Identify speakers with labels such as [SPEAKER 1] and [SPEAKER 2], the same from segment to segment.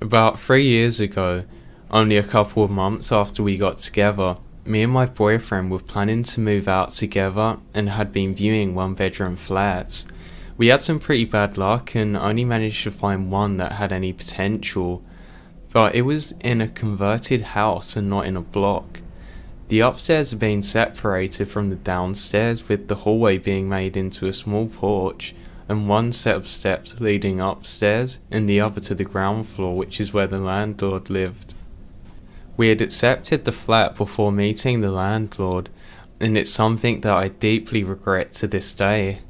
[SPEAKER 1] About 3 years ago, only a couple of months after we got together, me and my boyfriend were planning to move out together and had been viewing one bedroom flats. We had some pretty bad luck and only managed to find one that had any potential, but it was in a converted house and not in a block. The upstairs had been separated from the downstairs, with the hallway being made into a small porch and one set of steps leading upstairs and the other to the ground floor, which is where the landlord lived. We had accepted the flat before meeting the landlord, and it's something that I deeply regret to this day.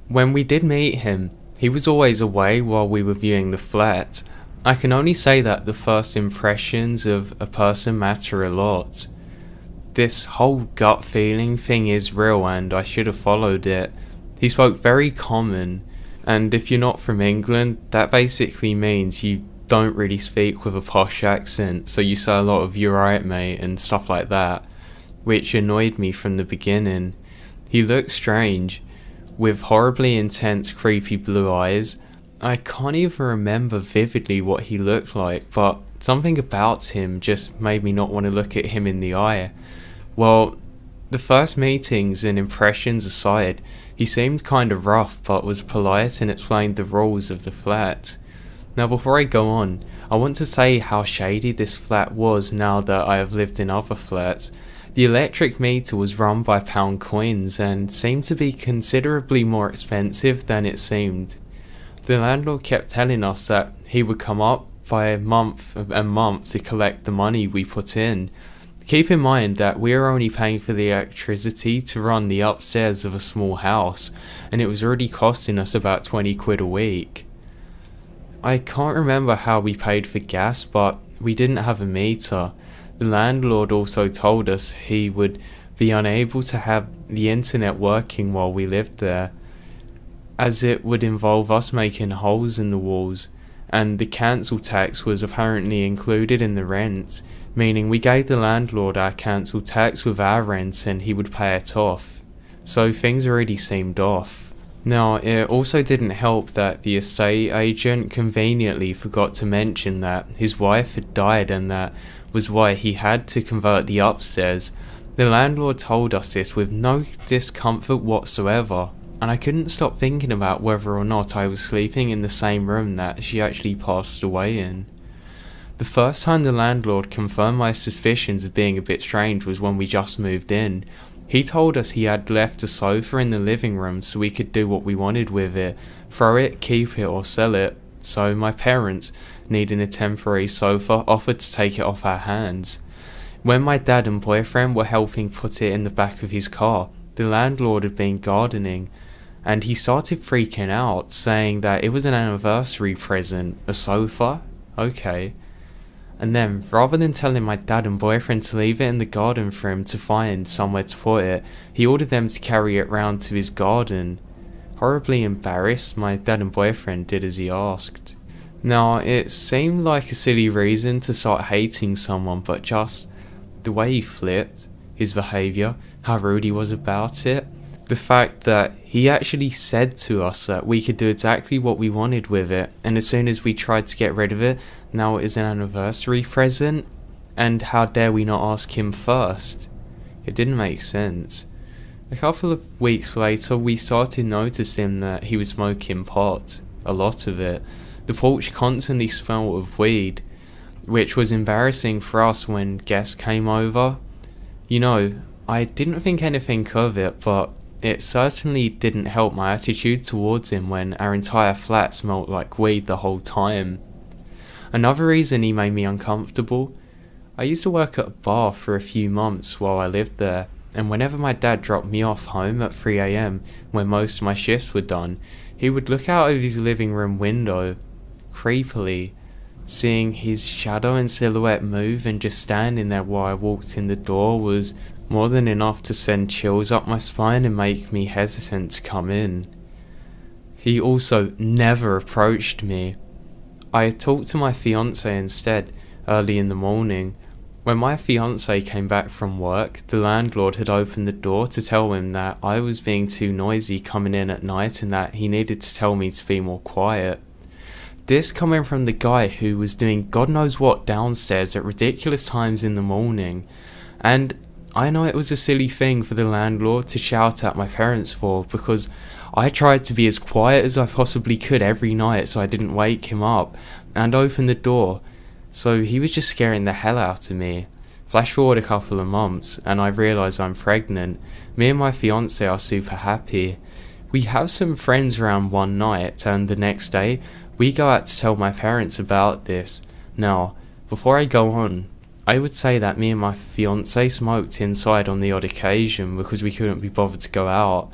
[SPEAKER 1] When we did meet him, he was always away while we were viewing the flat. I can only say that the first impressions of a person matter a lot. This whole gut feeling thing is real and I should have followed it. He spoke very common, and if you're not from England, that basically means you don't really speak with a posh accent, so you say a lot of "you're right mate" and stuff like that, which annoyed me from the beginning. He looked strange, with horribly intense creepy blue eyes. I can't even remember vividly what he looked like, but something about him just made me not want to look at him in the eye. Well, the first meetings and impressions aside, he seemed kind of rough but was polite and explained the rules of the flat. Now before I go on, I want to say how shady this flat was now that I have lived in other flats. The electric meter was run by pound coins and seemed to be considerably more expensive than it seemed. The landlord kept telling us that he would come up by month and month to collect the money we put in. Keep in mind that we are only paying for the electricity to run the upstairs of a small house, and it was already costing us about 20 quid a week. I can't remember how we paid for gas, but we didn't have a meter. The landlord also told us he would be unable to have the internet working while we lived there, as it would involve us making holes in the walls, and the council tax was apparently included in the rent, meaning we gave the landlord our council tax with our rent and he would pay it off. So things already seemed off. Now, it also didn't help that the estate agent conveniently forgot to mention that his wife had died, and that was why he had to convert the upstairs. The landlord told us this with no discomfort whatsoever, and I couldn't stop thinking about whether or not I was sleeping in the same room that she actually passed away in. The first time the landlord confirmed my suspicions of being a bit strange was when we just moved in. He told us he had left a sofa in the living room so we could do what we wanted with it, throw it, keep it or sell it. So my parents, needing a temporary sofa, offered to take it off our hands. When my dad and boyfriend were helping put it in the back of his car, the landlord had been gardening, and he started freaking out, saying that it was an anniversary present. A sofa? Okay. And then, rather than telling my dad and boyfriend to leave it in the garden for him to find somewhere to put it, he ordered them to carry it round to his garden. Horribly embarrassed, my dad and boyfriend did as he asked. Now, it seemed like a silly reason to start hating someone, but just the way he flipped, his behaviour, how rude he was about it, the fact that he actually said to us that we could do exactly what we wanted with it, and as soon as we tried to get rid of it, now it is an anniversary present, and how dare we not ask him first? It didn't make sense. A couple of weeks later, we started noticing that he was smoking pot, a lot of it. The porch constantly smelled of weed, which was embarrassing for us when guests came over. You know, I didn't think anything of it, but it certainly didn't help my attitude towards him when our entire flat smelled like weed the whole time. Another reason he made me uncomfortable, I used to work at a bar for a few months while I lived there, and whenever my dad dropped me off home at 3 AM when most of my shifts were done, he would look out of his living room window, creepily. Seeing his shadow and silhouette move and just standing there while I walked in the door was more than enough to send chills up my spine and make me hesitant to come in. He also never approached me. I talked to my fiance instead, early in the morning. When my fiance came back from work, the landlord had opened the door to tell him that I was being too noisy coming in at night and that he needed to tell me to be more quiet. This coming from the guy who was doing God knows what downstairs at ridiculous times in the morning. And I know it was a silly thing for the landlord to shout at my parents for, because I tried to be as quiet as I possibly could every night so I didn't wake him up, and open the door. So he was just scaring the hell out of me. Flash forward a couple of months, and I realise I'm pregnant. Me and my fiance are super happy. We have some friends around one night, and the next day, we go out to tell my parents about this. Now, before I go on, I would say that me and my fiance smoked inside on the odd occasion because we couldn't be bothered to go out.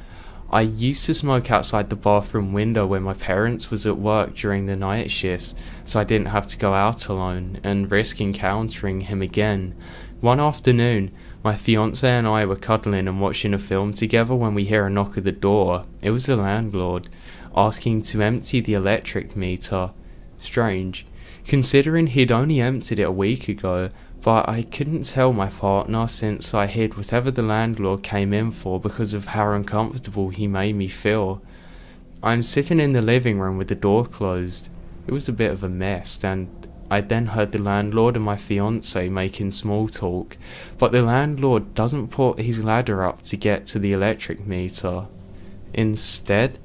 [SPEAKER 1] I used to smoke outside the bathroom window when my parents was at work during the night shifts, so I didn't have to go out alone and risk encountering him again. One afternoon, my fiance and I were cuddling and watching a film together when we hear a knock at the door. It was the landlord, asking to empty the electric meter. Strange, considering he'd only emptied it a week ago, but I couldn't tell my partner since I hid whatever the landlord came in for because of how uncomfortable he made me feel. I'm sitting in the living room with the door closed. It was a bit of a mess, and I then heard the landlord and my fiance making small talk, but the landlord doesn't put his ladder up to get to the electric meter. Instead,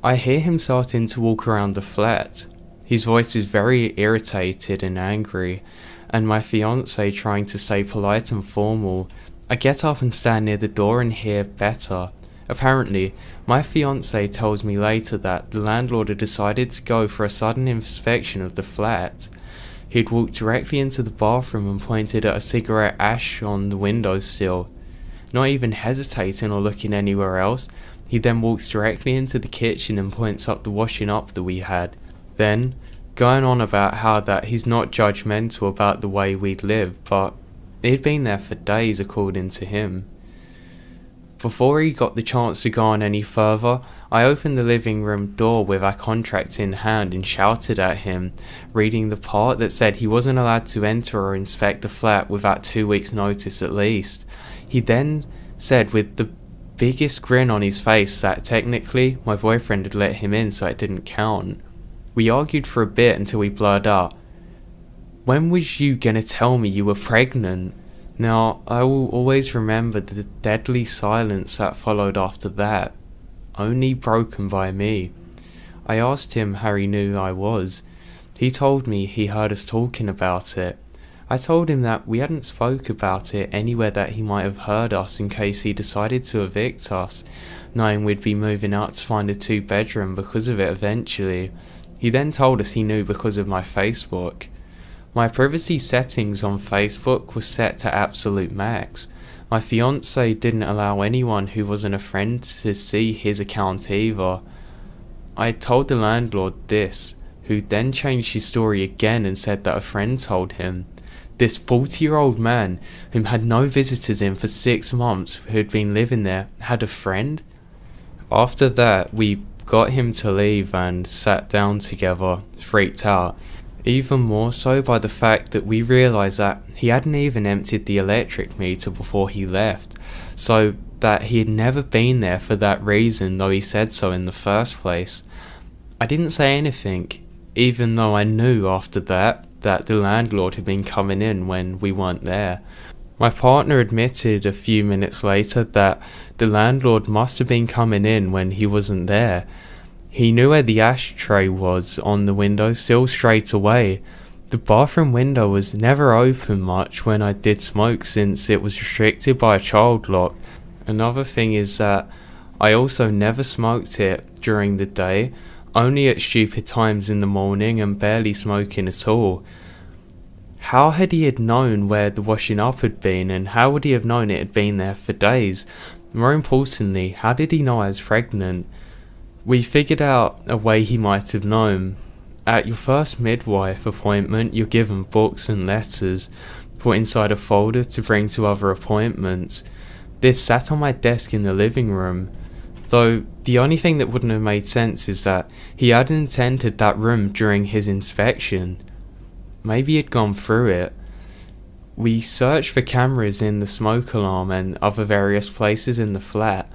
[SPEAKER 1] I hear him starting to walk around the flat. His voice is very irritated and angry, and my fiance trying to stay polite and formal. I get up and stand near the door and hear better. Apparently, my fiance tells me later that the landlord had decided to go for a sudden inspection of the flat. He'd walked directly into the bathroom and pointed at a cigarette ash on the windowsill. Not even hesitating or looking anywhere else, he then walks directly into the kitchen and points up the washing up that we had. Then, going on about how that he's not judgmental about the way we'd live, but he'd been there for days according to him. Before he got the chance to go on any further, I opened the living room door with our contract in hand and shouted at him, reading the part that said he wasn't allowed to enter or inspect the flat without 2 weeks' notice at least. He then said with the biggest grin on his face that technically my boyfriend had let him in so it didn't count. We argued for a bit until we blurred out, "When was you gonna tell me you were pregnant?" Now, I will always remember the deadly silence that followed after that, only broken by me. I asked him how he knew I was. He told me he heard us talking about it. I told him that we hadn't spoke about it anywhere that he might have heard us in case he decided to evict us, knowing we'd be moving out to find a 2-bedroom because of it eventually. He then told us he knew because of my Facebook. My privacy settings on Facebook were set to absolute max. My fiance didn't allow anyone who wasn't a friend to see his account either. I told the landlord this, who then changed his story again and said that a friend told him. This 40-year-old man, whom had no visitors in for 6 months, who had been living there, had a friend? After that, we got him to leave and sat down together, freaked out. Even more so by the fact that we realised that he hadn't even emptied the electric meter before he left, so that he had never been there for that reason, though he said so in the first place. I didn't say anything, even though I knew after that the landlord had been coming in when we weren't there. My partner admitted a few minutes later that the landlord must have been coming in when he wasn't there. He knew where the ashtray was on the windowsill straight away. The bathroom window was never open much when I did smoke since it was restricted by a child lock. Another thing is that I also never smoked it during the day, only at stupid times in the morning and barely smoking at all. How had he known where the washing up had been, and how would he have known it had been there for days? More importantly, how did he know I was pregnant? We figured out a way he might have known. At your first midwife appointment, you're given books and letters, put inside a folder to bring to other appointments. This sat on my desk in the living room, though the only thing that wouldn't have made sense is that he hadn't entered that room during his inspection. Maybe he'd gone through it. We searched for cameras in the smoke alarm and other various places in the flat,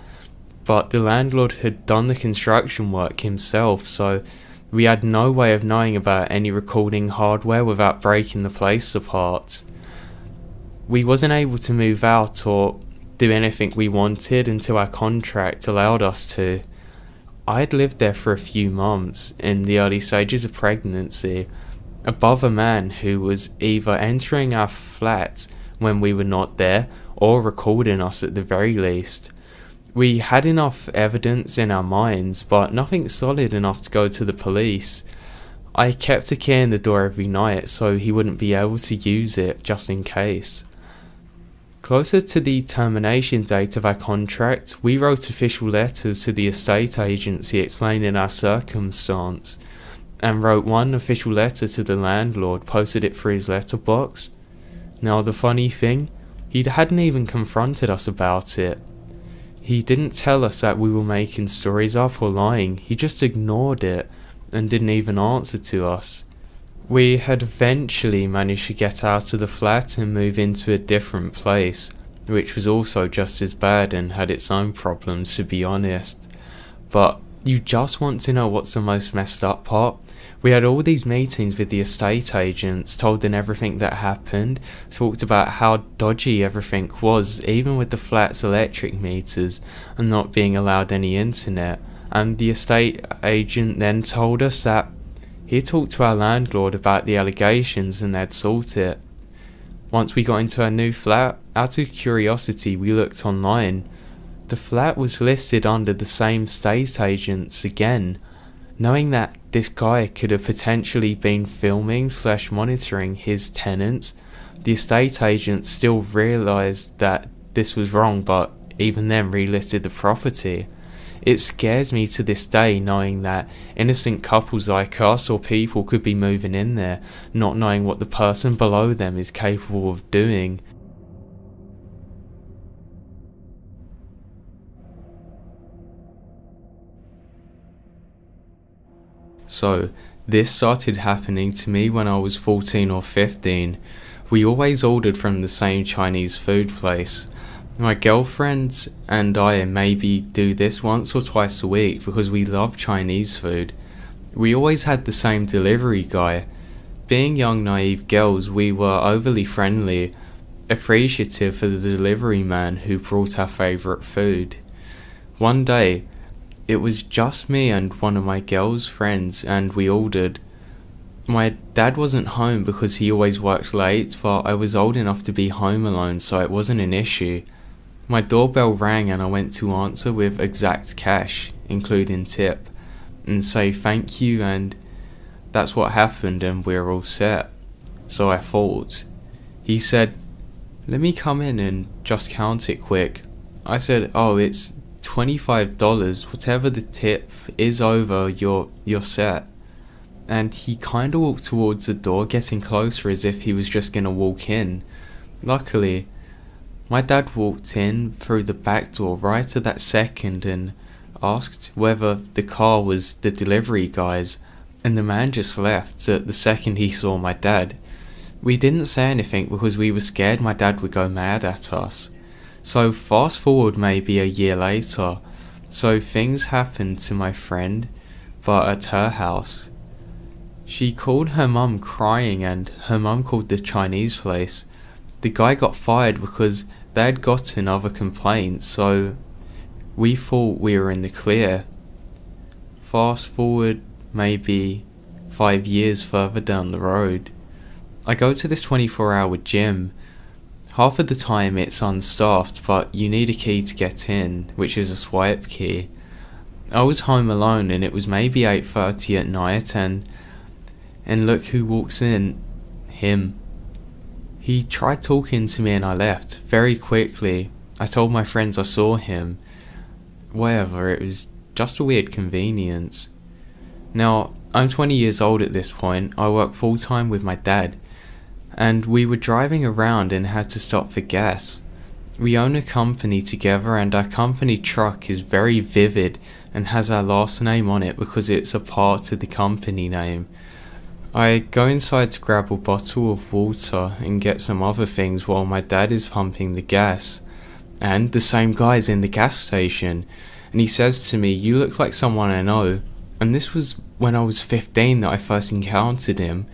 [SPEAKER 1] but the landlord had done the construction work himself, so We had no way of knowing about any recording hardware without breaking the place apart. We wasn't able to move out or do anything we wanted until our contract allowed us to. I'd lived there for a few months in the early stages of pregnancy, above a man who was either entering our flat when we were not there or recording us at the very least. We had enough evidence in our minds, but nothing solid enough to go to the police. I kept a key in the door every night so he wouldn't be able to use it just in case. Closer to the termination date of our contract, we wrote official letters to the estate agency explaining our circumstance, and wrote one official letter to the landlord, posted it through his letterbox. Now the funny thing, he hadn't even confronted us about it. He didn't tell us that we were making stories up or lying, he just ignored it and didn't even answer to us. We had eventually managed to get out of the flat and move into a different place, which was also just as bad and had its own problems, to be honest. But you just want to know what's the most messed up part? We had all these meetings with the estate agents, told them everything that happened, talked about how dodgy everything was, even with the flat's electric meters and not being allowed any internet. And the estate agent then told us that he talked to our landlord about the allegations and they'd sort it. Once we got into our new flat, out of curiosity we looked online. The flat was listed under the same estate agents again. Knowing that this guy could have potentially been filming / monitoring his tenants, the estate agents still realised that this was wrong, but even then relisted the property. It scares me to this day knowing that innocent couples like us or people could be moving in there, not knowing what the person below them is capable of doing. So, this started happening to me when I was 14 or 15. We always ordered from the same Chinese food place. My girlfriend and I maybe do this once or twice a week because we love Chinese food. We always had the same delivery guy. Being young naive girls, we were overly friendly, appreciative for the delivery man who brought our favourite food. One day, it was just me and one of my girl's friends and we ordered. My dad wasn't home because he always worked late, but I was old enough to be home alone so it wasn't an issue. My doorbell rang and I went to answer with exact cash, including tip, and say thank you, and that's what happened and we're all set. So I thought. He said, "Let me come in and just count it quick." I said, "Oh, it's $25, whatever the tip is over, you're set." And he kinda walked towards the door, getting closer as if he was just gonna walk in. Luckily, my dad walked in through the back door right at that second and asked whether the car was the delivery guy's, and the man just left at the second he saw my dad. We didn't say anything because we were scared my dad would go mad at us. So fast forward maybe a year later, so things happened to my friend, but at her house. She called her mum crying and her mum called the Chinese place. The guy got fired because they had gotten other complaints, so we thought we were in the clear. Fast forward maybe 5 years further down the road. I go to this 24-hour gym. Half of the time it's unstaffed, but you need a key to get in, which is a swipe key. I was home alone and it was maybe 8:30 at night and look who walks in. Him. He tried talking to me and I left very quickly. I told my friends I saw him. Whatever, it was just a weird convenience. Now, I'm 20 years old at this point. I work full time with my dad. And we were driving around and had to stop for gas. We own a company together and our company truck is very vivid and has our last name on it because it's a part of the company name. I go inside to grab a bottle of water and get some other things while my dad is pumping the gas. And the same guy's in the gas station. And he says to me, "You look like someone I know." And this was when I was 15 that I first encountered him.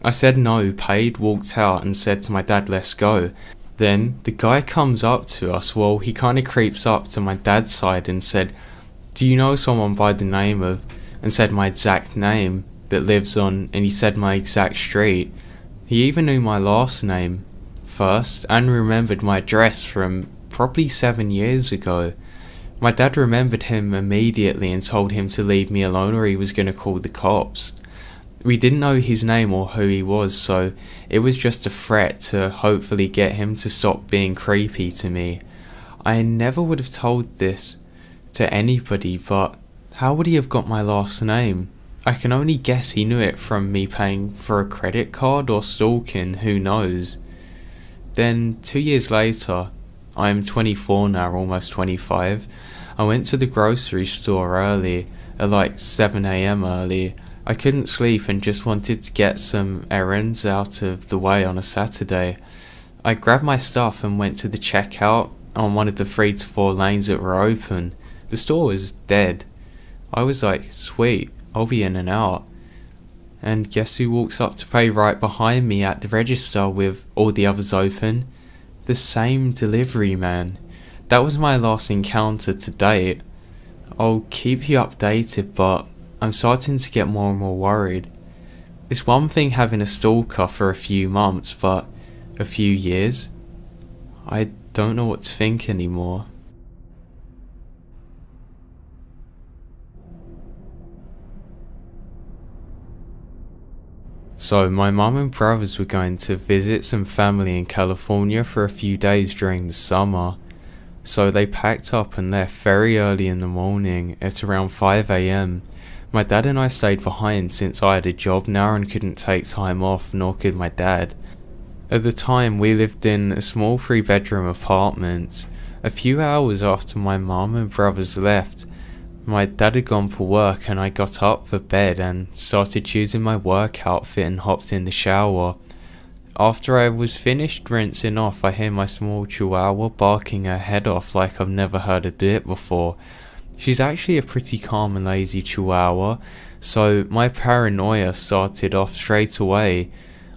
[SPEAKER 1] I said no, paid, walked out, and said to my dad, let's go. Then the guy comes up to us. Well, he kind of creeps up to my dad's side and said, do you know someone by the name of, and said my exact name that lives on, and he said my exact street. He even knew my last name first and remembered my address from probably 7 years ago. My dad remembered him immediately and told him to leave me alone or he was going to call the cops. We didn't know his name or who he was, so it was just a threat to hopefully get him to stop being creepy to me. I never would have told this to anybody, but how would he have got my last name? I can only guess he knew it from me paying for a credit card or stalking, who knows. Then 2 years later, I am 24 now, almost 25. I went to the grocery store early, at like 7 AM early. I couldn't sleep and just wanted to get some errands out of the way on a Saturday. I grabbed my stuff and went to the checkout on one of the 3 to 4 lanes that were open. The store was dead. I was like, sweet, I'll be in and out. And guess who walks up to pay right behind me at the register with all the others open? The same delivery man. That was my last encounter to date. I'll keep you updated, but I'm starting to get more and more worried. It's one thing having a stalker for a few months, but a few years? I don't know what to think anymore. So my mum and brothers were going to visit some family in California for a few days during the summer. So they packed up and left very early in the morning at around 5 AM. My dad and I stayed behind since I had a job now and couldn't take time off, nor could my dad. At the time we lived in a small 3-bedroom apartment. A few hours after my mum and brothers left, my dad had gone for work and I got up for bed and started choosing my work outfit and hopped in the shower. After I was finished rinsing off, I hear my small chihuahua barking her head off like I've never heard her do it before. She's actually a pretty calm and lazy chihuahua, so my paranoia started off straight away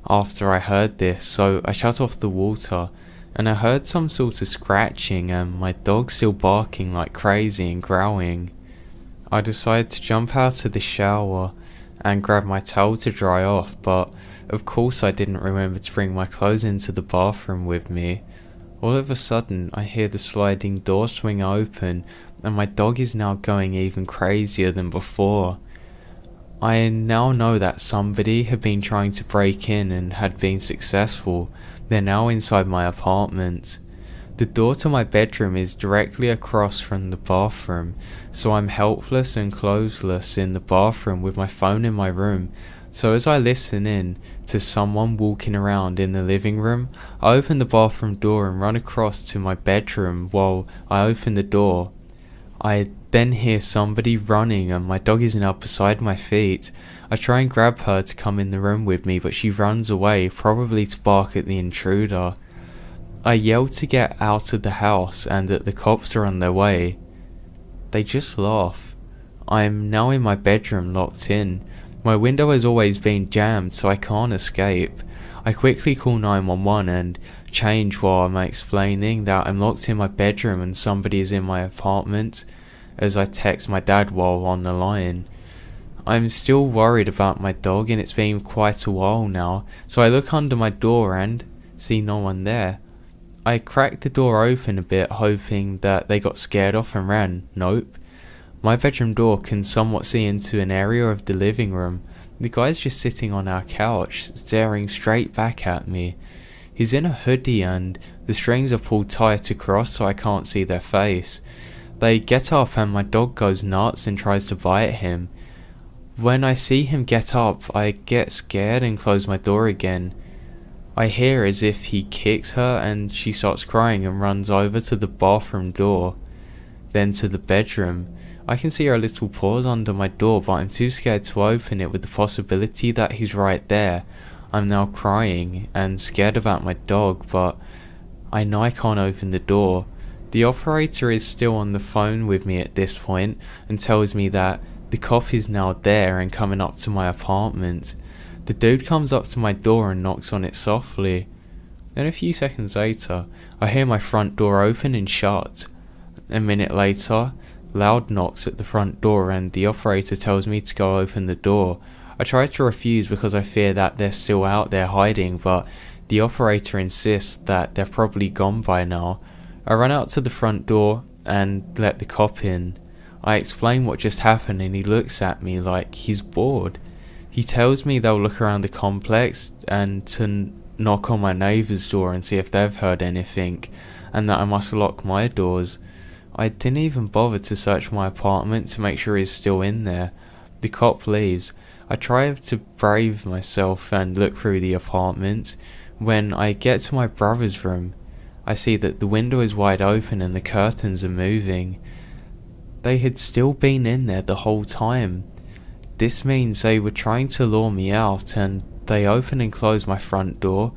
[SPEAKER 1] after I heard this, so I shut off the water and I heard some sort of scratching and my dog still barking like crazy and growling. I decided to jump out of the shower and grab my towel to dry off, but of course I didn't remember to bring my clothes into the bathroom with me. All of a sudden I hear the sliding door swing open and my dog is now going even crazier than before. I now know that somebody had been trying to break in and had been successful. They're now inside my apartment. The door to my bedroom is directly across from the bathroom, so I'm helpless and clothesless in the bathroom with my phone in my room. So as I listen in to someone walking around in the living room, I open the bathroom door and run across to my bedroom. While I open the door, I then hear somebody running and my dog is now beside my feet. I try and grab her to come in the room with me, but she runs away, probably to bark at the intruder. I yell to get out of the house and that the cops are on their way. They just laugh. I am now in my bedroom locked in. My window has always been jammed, so I can't escape. I quickly call 911 and change while I'm explaining that I'm locked in my bedroom and somebody is in my apartment, as I text my dad while on the line. I'm still worried about my dog and it's been quite a while now, so I look under my door and see no one there. I cracked the door open a bit, hoping that they got scared off and ran. Nope. My bedroom door can somewhat see into an area of the living room. The guy's just sitting on our couch, staring straight back at me. He's in a hoodie and the strings are pulled tight across so I can't see their face. They get up and my dog goes nuts and tries to bite him. When I see him get up, I get scared and close my door again. I hear as if he kicks her and she starts crying and runs over to the bathroom door, then to the bedroom. I can see her little paws under my door, but I'm too scared to open it with the possibility that he's right there. I'm now crying and scared about my dog, but I know I can't open the door. The operator is still on the phone with me at this point and tells me that The cop is now there and coming up to my apartment. The dude comes up to my door and knocks on it softly. Then a few seconds later, I hear my front door open and shut. A minute later, loud knocks at the front door and the operator tells me to go open the door. I try to refuse because I fear that they're still out there hiding, but the operator insists that they're probably gone by now. I run out to the front door and let the cop in. I explain what just happened and he looks at me like he's bored. He tells me they'll look around the complex and to knock on my neighbour's door and see if they've heard anything, and that I must lock my doors. I didn't even bother to search my apartment to make sure he's still in there. The cop leaves. I try to brave myself and look through the apartment. When I get to my brother's room, I see that the window is wide open and the curtains are moving. They had still been in there the whole time. This means they were trying to lure me out, and they opened and closed my front door,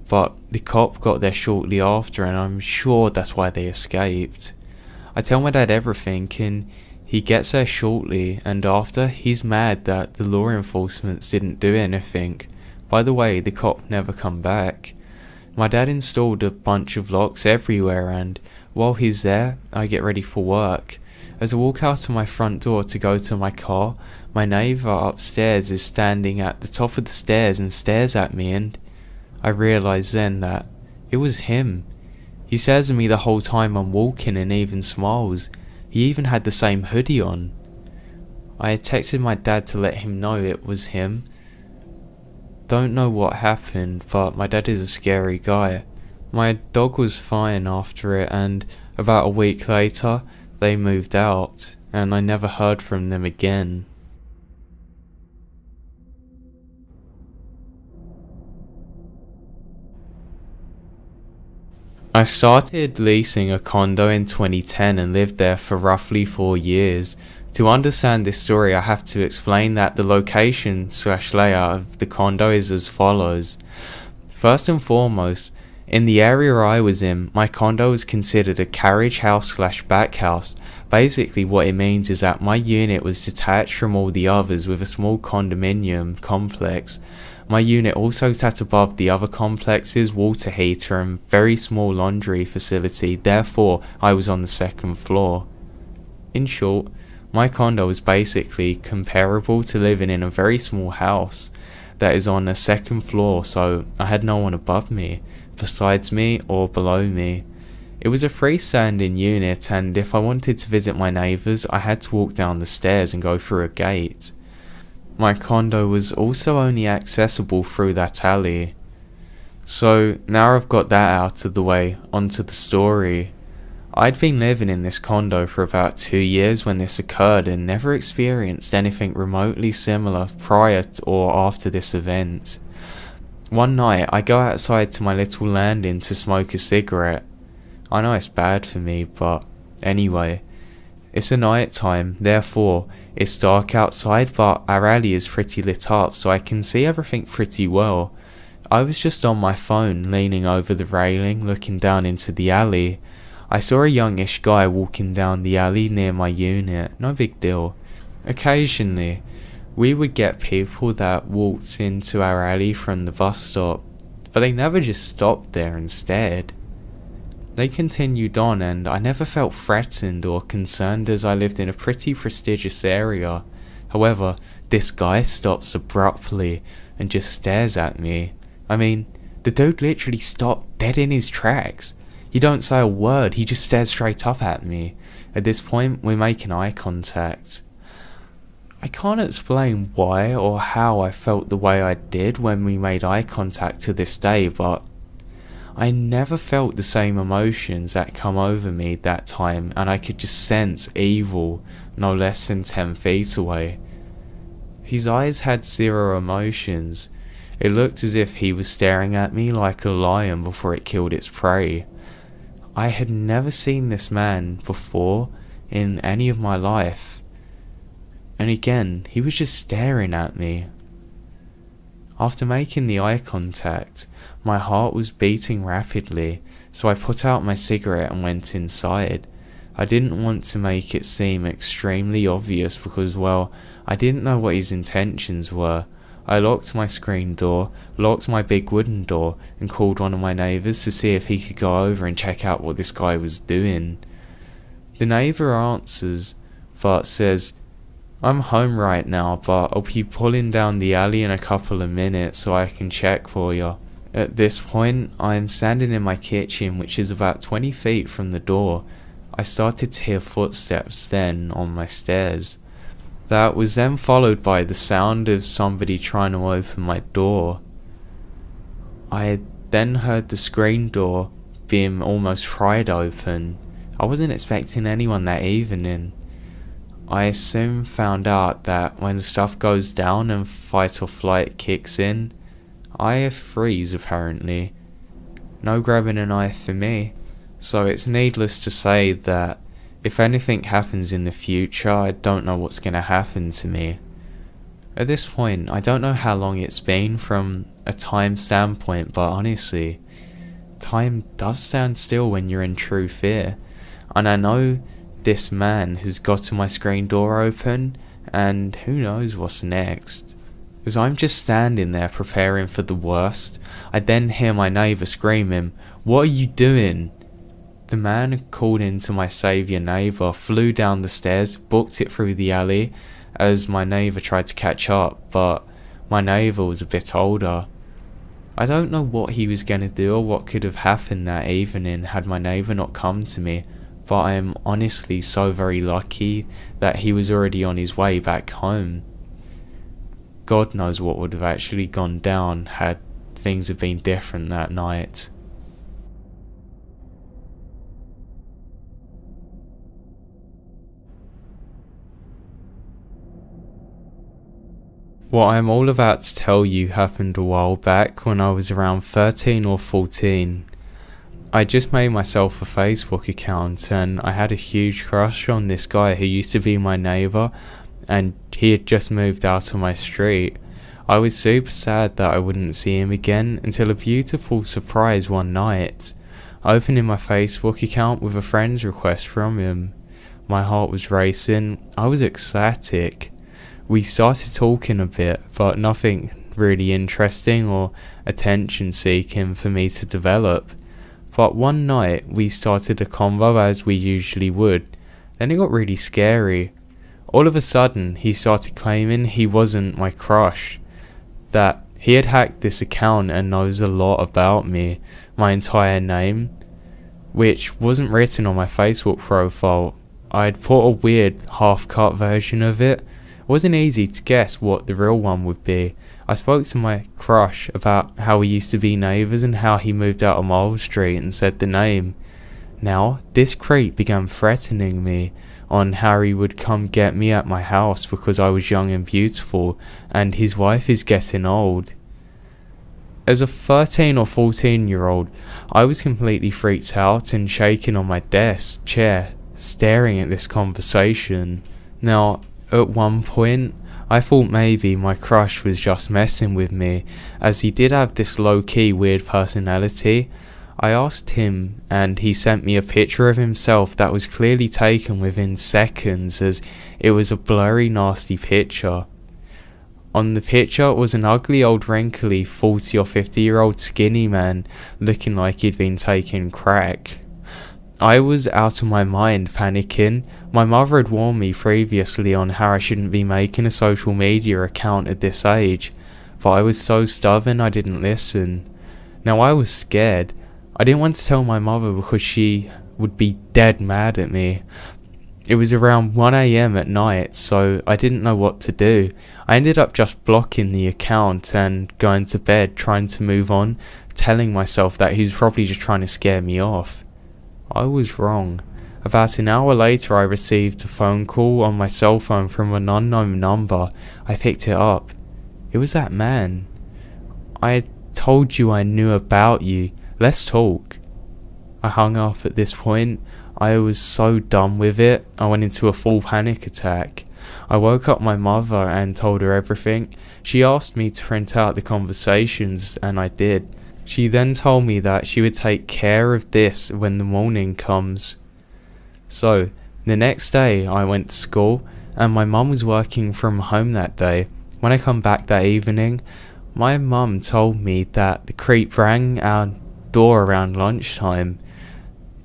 [SPEAKER 1] but the cop got there shortly after and I'm sure that's why they escaped. I tell my dad everything and he gets there shortly, and after he's mad that the law enforcement didn't do anything. By the way, the cop never come back. My dad installed a bunch of locks everywhere, and while he's there, I get ready for work. As I walk out of my front door to go to my car, my neighbour upstairs is standing at the top of the stairs and stares at me, and I realise then that it was him. He stares at me the whole time I'm walking and even smiles. He even had the same hoodie on. I had texted my dad to let him know it was him. Don't know what happened, but my dad is a scary guy. My dog was fine after it, and about a week later they moved out and I never heard from them again. I started leasing a condo in 2010 and lived there for roughly 4 years. To understand this story, I have to explain that the location/layout of the condo is as follows. First and foremost, in the area I was in, my condo was considered a carriage house/back house. Basically what it means is that my unit was detached from all the others with a small condominium complex. My unit also sat above the other complex's water heater and very small laundry facility, therefore I was on the second floor. In short, my condo was basically comparable to living in a very small house that is on a second floor, so I had no one above me, besides me or below me. It was a freestanding unit, and if I wanted to visit my neighbours I had to walk down the stairs and go through a gate. My condo was also only accessible through that alley. So now I've got that out of the way, onto the story. I'd been living in this condo for about 2 years when this occurred and never experienced anything remotely similar prior or after this event. One night I go outside to my little landing to smoke a cigarette. I know it's bad for me, but anyway. It's a night time, therefore it's dark outside, but our alley is pretty lit up so I can see everything pretty well. I was just on my phone leaning over the railing looking down into the alley. I saw a youngish guy walking down the alley near my unit, no big deal. Occasionally we would get people that walked into our alley from the bus stop, but they never just stopped there and stared. They continued on and I never felt threatened or concerned as I lived in a pretty prestigious area. However, this guy stops abruptly and just stares at me. I mean, the dude literally stopped dead in his tracks. He don't say a word, he just stares straight up at me. At this point, we're making eye contact. I can't explain why or how I felt the way I did when we made eye contact to this day, but I never felt the same emotions that come over me that time, and I could just sense evil no less than 10 feet away. His eyes had zero emotions. It looked as if he was staring at me like a lion before it killed its prey. I had never seen this man before in any of my life. And again, he was just staring at me. After making the eye contact, my heart was beating rapidly, so I put out my cigarette and went inside. I didn't want to make it seem extremely obvious because, well, I didn't know what his intentions were. I locked my screen door, locked my big wooden door, and called one of my neighbours to see if he could go over and check out what this guy was doing. The neighbour answers, but says, "I'm home right now, but I'll be pulling down the alley in a couple of minutes so I can check for you." At this point, I am standing in my kitchen, which is about 20 feet from the door. I started to hear footsteps then on my stairs. That was then followed by the sound of somebody trying to open my door. I then heard the screen door being almost pried open. I wasn't expecting anyone that evening. I soon found out that when the stuff goes down and fight or flight kicks in, I freeze apparently. No grabbing a knife for me. So it's needless to say that if anything happens in the future, I don't know what's going to happen to me. At this point, I don't know how long it's been from a time standpoint, but honestly, time does stand still when you're in true fear. And I know this man has gotten my screen door open, and who knows what's next. As I'm just standing there preparing for the worst, I then hear my neighbour screaming, "What are you doing?" The man called into my saviour neighbour, flew down the stairs, booked it through the alley, as my neighbour tried to catch up, but my neighbour was a bit older. I don't know what he was going to do or what could have happened that evening had my neighbour not come to me, but I am honestly so very lucky that he was already on his way back home. God knows what would have actually gone down had things have been different that night. What I'm all about to tell you happened a while back when I was around 13 or 14. I just made myself a Facebook account and I had a huge crush on this guy who used to be my neighbour, and he had just moved out of my street. I was super sad that I wouldn't see him again until a beautiful surprise one night. Opening my Facebook account with a friend's request from him. My heart was racing, I was ecstatic. We started talking a bit, but nothing really interesting or attention seeking for me to develop. But one night we started a convo as we usually would. Then it got really scary. All of a sudden he started claiming he wasn't my crush, that he had hacked this account and knows a lot about me, my entire name, which wasn't written on my Facebook profile. I'd put a weird half-cut version of it. It wasn't easy to guess what the real one would be. I spoke to my crush about how we used to be neighbours and how he moved out of my old street and said the name. Now, this creep began threatening me on how he would come get me at my house because I was young and beautiful and his wife is getting old. As a 13 or 14-year-old, I was completely freaked out and shaking on my desk chair, staring at this conversation. Now, at one point, I thought maybe my crush was just messing with me, as he did have this low-key weird personality. I asked him, and he sent me a picture of himself that was clearly taken within seconds, as it was a blurry, nasty picture. On the picture was an ugly old wrinkly 40 or 50-year-old skinny man looking like he'd been taking crack. I was out of my mind, panicking. My mother had warned me previously on how I shouldn't be making a social media account at this age, but I was so stubborn I didn't listen. Now I was scared. I didn't want to tell my mother because she would be dead mad at me. It was around 1 AM at night, so I didn't know what to do. I ended up just blocking the account and going to bed, trying to move on, telling myself that he was probably just trying to scare me off. I was wrong. About an hour later I received a phone call on my cell phone from an unknown number. I picked it up. It was that man. "I told you I knew about you. Let's talk." I hung up at this point. I was so done with it. I went into a full panic attack. I woke up my mother and told her everything. She asked me to print out the conversations and I did. She then told me that she would take care of this when the morning comes. So, the next day I went to school, and my mum was working from home that day. When I come back that evening, my mum told me that the creep rang our door around lunchtime,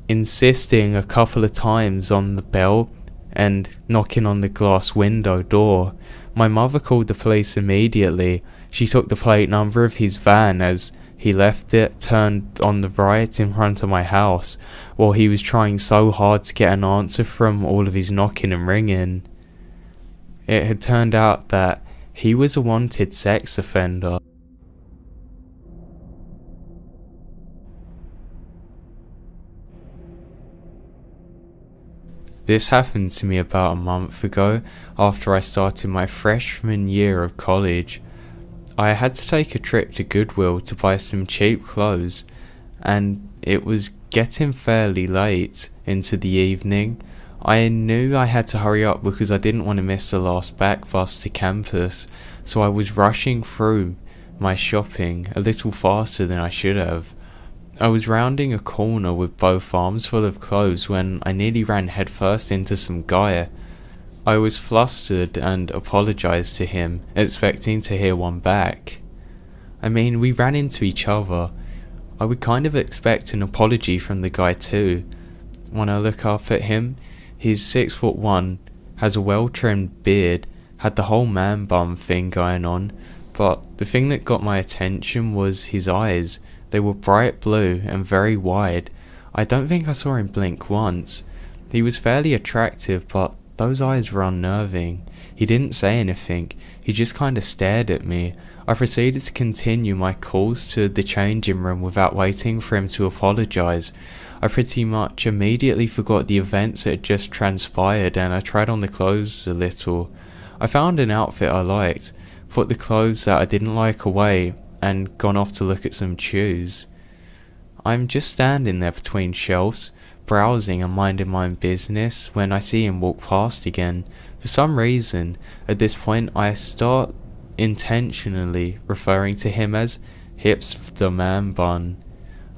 [SPEAKER 1] insisting a couple of times on the bell and knocking on the glass window door. My mother called the police immediately. She took the plate number of his van as he left it turned on the right in front of my house, while he was trying so hard to get an answer from all of his knocking and ringing. It had turned out that he was a wanted sex offender. This happened to me about a month ago after I started my freshman year of college. I had to take a trip to Goodwill to buy some cheap clothes, and it was getting fairly late into the evening. I knew I had to hurry up because I didn't want to miss the last back bus to campus, so I was rushing through my shopping a little faster than I should have. I was rounding a corner with both arms full of clothes when I nearly ran headfirst into some guy. I was flustered and apologised to him, expecting to hear one back. I mean, we ran into each other. I would kind of expect an apology from the guy too. When I look up at him, he's 6'1", has a well-trimmed beard, had the whole man bun thing going on, but the thing that got my attention was his eyes. They were bright blue and very wide. I don't think I saw him blink once. He was fairly attractive, but those eyes were unnerving. He didn't say anything, he just kinda stared at me. I proceeded to continue my calls to the changing room without waiting for him to apologise. I pretty much immediately forgot the events that had just transpired, and I tried on the clothes a little. I found an outfit I liked, put the clothes that I didn't like away, and gone off to look at some shoes. I'm just standing there between shelves, browsing and minding my own business, when I see him walk past again. For some reason, at this point I start intentionally referring to him as Hipster Man Bun.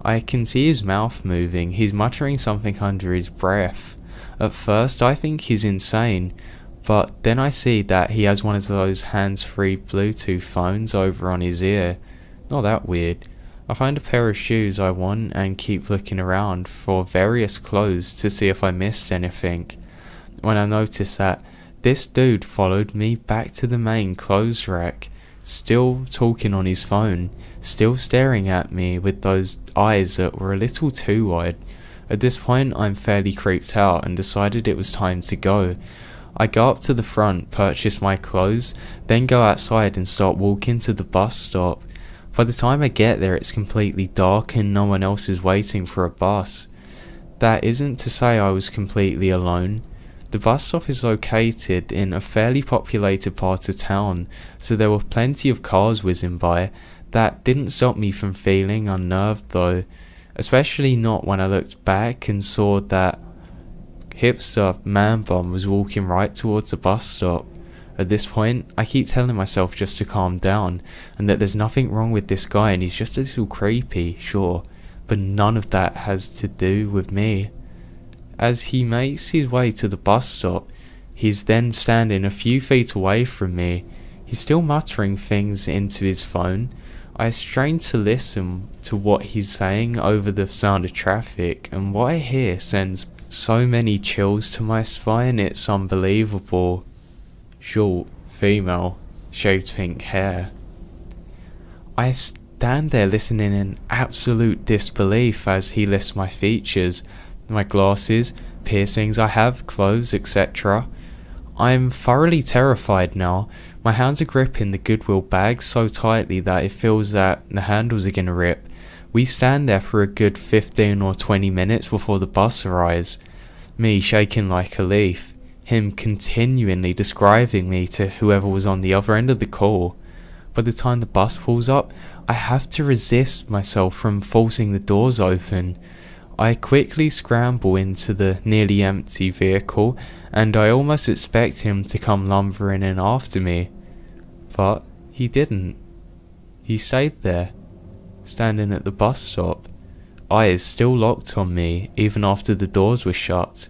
[SPEAKER 1] I can see his mouth moving, he's muttering something under his breath. At first I think he's insane, but then I see that he has one of those hands-free Bluetooth phones over on his ear. Not that weird. I find a pair of shoes I want and keep looking around for various clothes to see if I missed anything, when I notice that this dude followed me back to the main clothes rack, still talking on his phone, still staring at me with those eyes that were a little too wide. At this point I'm fairly creeped out and decided it was time to go. I go up to the front, purchase my clothes, then go outside and start walking to the bus stop. By the time I get there it's completely dark and no one else is waiting for a bus. That isn't to say I was completely alone. The bus stop is located in a fairly populated part of town, so there were plenty of cars whizzing by. That didn't stop me from feeling unnerved though, especially not when I looked back and saw that Hipster Man Bun was walking right towards the bus stop. At this point, I keep telling myself just to calm down, and that there's nothing wrong with this guy and he's just a little creepy, sure, but none of that has to do with me. As he makes his way to the bus stop, he's then standing a few feet away from me. He's still muttering things into his phone. I strain to listen to what he's saying over the sound of traffic, and what I hear sends so many chills to my spine, it's unbelievable. Short, female, shaved pink hair. I stand there listening in absolute disbelief as he lists my features, my glasses, piercings I have, clothes, etc. I'm thoroughly terrified now. My hands are gripping the Goodwill bag so tightly that it feels that the handles are gonna rip. We stand there for a good 15 or 20 minutes before the bus arrives. Me shaking like a leaf. Him continually describing me to whoever was on the other end of the call. By the time the bus pulls up, I have to resist myself from forcing the doors open. I quickly scramble into the nearly empty vehicle, and I almost expect him to come lumbering in after me. But he didn't. He stayed there, standing at the bus stop, eyes still locked on me even after the doors were shut.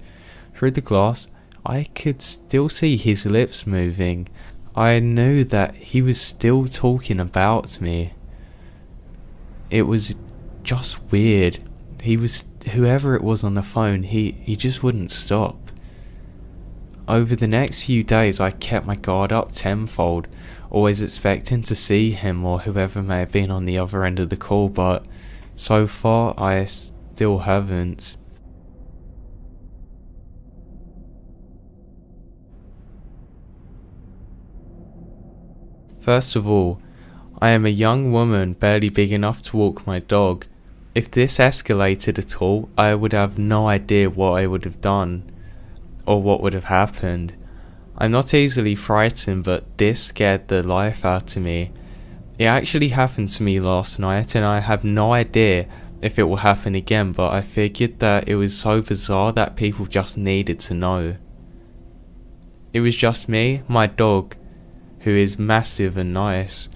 [SPEAKER 1] Through the glass, I could still see his lips moving. I knew that he was still talking about me. It was just weird. Whoever it was on the phone, he just wouldn't stop. Over the next few days, I kept my guard up tenfold, always expecting to see him or whoever may have been on the other end of the call, but so far, I still haven't. First of all, I am a young woman barely big enough to walk my dog. If this escalated at all, I would have no idea what I would have done or what would have happened. I'm not easily frightened, but this scared the life out of me. It actually happened to me last night and I have no idea if it will happen again, but I figured that it was so bizarre that people just needed to know. It was just me, my dog, who is massive and nice,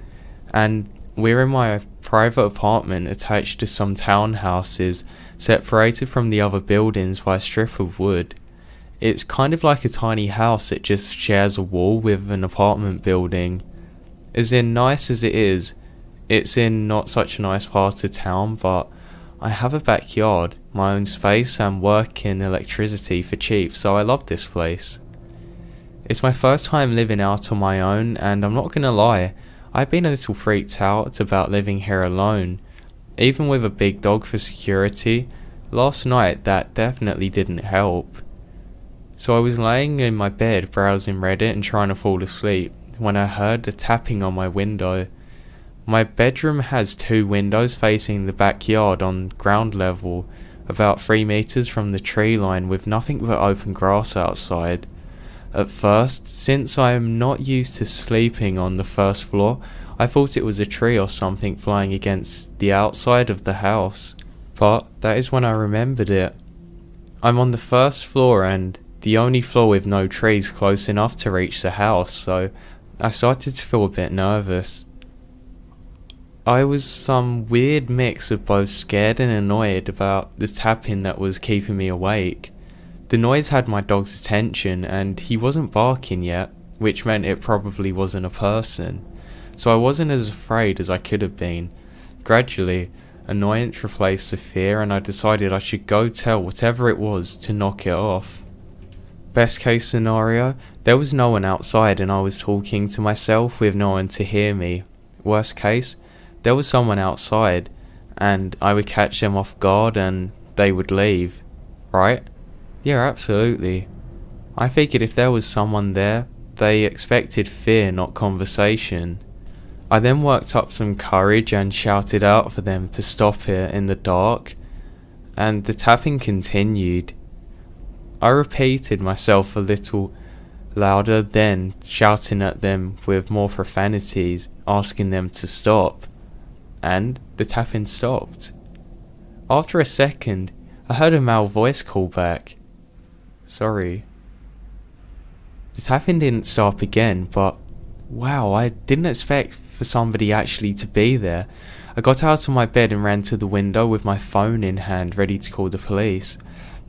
[SPEAKER 1] and we're in my private apartment attached to some townhouses separated from the other buildings by a strip of wood. It's kind of like a tiny house that just shares a wall with an apartment building. As in, nice as it is, it's in not such a nice part of town, but I have a backyard, my own space, and work in electricity for cheap, so I love this place. It's my first time living out on my own, and I'm not gonna lie, I've been a little freaked out about living here alone. Even with a big dog for security, last night that definitely didn't help. So I was laying in my bed browsing Reddit and trying to fall asleep when I heard a tapping on my window. My bedroom has 2 windows facing the backyard on ground level, about 3 meters from the tree line with nothing but open grass outside. At first, since I am not used to sleeping on the first floor, I thought it was a tree or something flying against the outside of the house. But that is when I remembered it. I'm on the first floor and the only floor with no trees close enough to reach the house, so I started to feel a bit nervous. I was some weird mix of both scared and annoyed about the tapping that was keeping me awake. The noise had my dog's attention and he wasn't barking yet, which meant it probably wasn't a person. So I wasn't as afraid as I could have been. Gradually, annoyance replaced the fear and I decided I should go tell whatever it was to knock it off. Best case scenario, there was no one outside and I was talking to myself with no one to hear me. Worst case, there was someone outside and I would catch them off guard and they would leave. Right? Yeah, absolutely. I figured if there was someone there, they expected fear, not conversation. I then worked up some courage and shouted out for them to stop it in the dark, and the tapping continued. I repeated myself a little louder, then shouting at them with more profanities, asking them to stop, and the tapping stopped. After a second, I heard a male voice call back. Sorry. The tapping didn't stop again, but wow, I didn't expect for somebody actually to be there. I got out of my bed and ran to the window with my phone in hand, ready to call the police.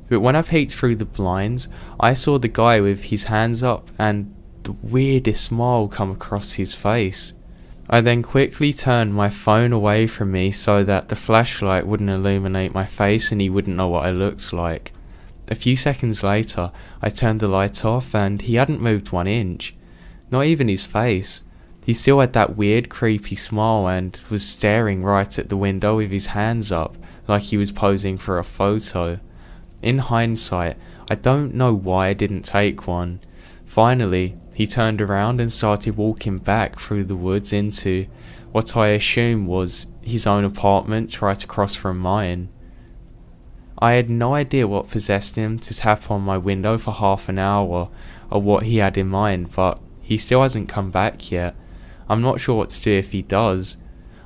[SPEAKER 1] But when I peeked through the blinds, I saw the guy with his hands up and the weirdest smile come across his face. I then quickly turned my phone away from me so that the flashlight wouldn't illuminate my face and he wouldn't know what I looked like. A few seconds later, I turned the light off and he hadn't moved 1 inch. Not even his face. He still had that weird creepy smile and was staring right at the window with his hands up, like he was posing for a photo. In hindsight, I don't know why I didn't take one. Finally, he turned around and started walking back through the woods into what I assume was his own apartment right across from mine. I had no idea what possessed him to tap on my window for half an hour or what he had in mind, but he still hasn't come back yet. I'm not sure what to do if he does.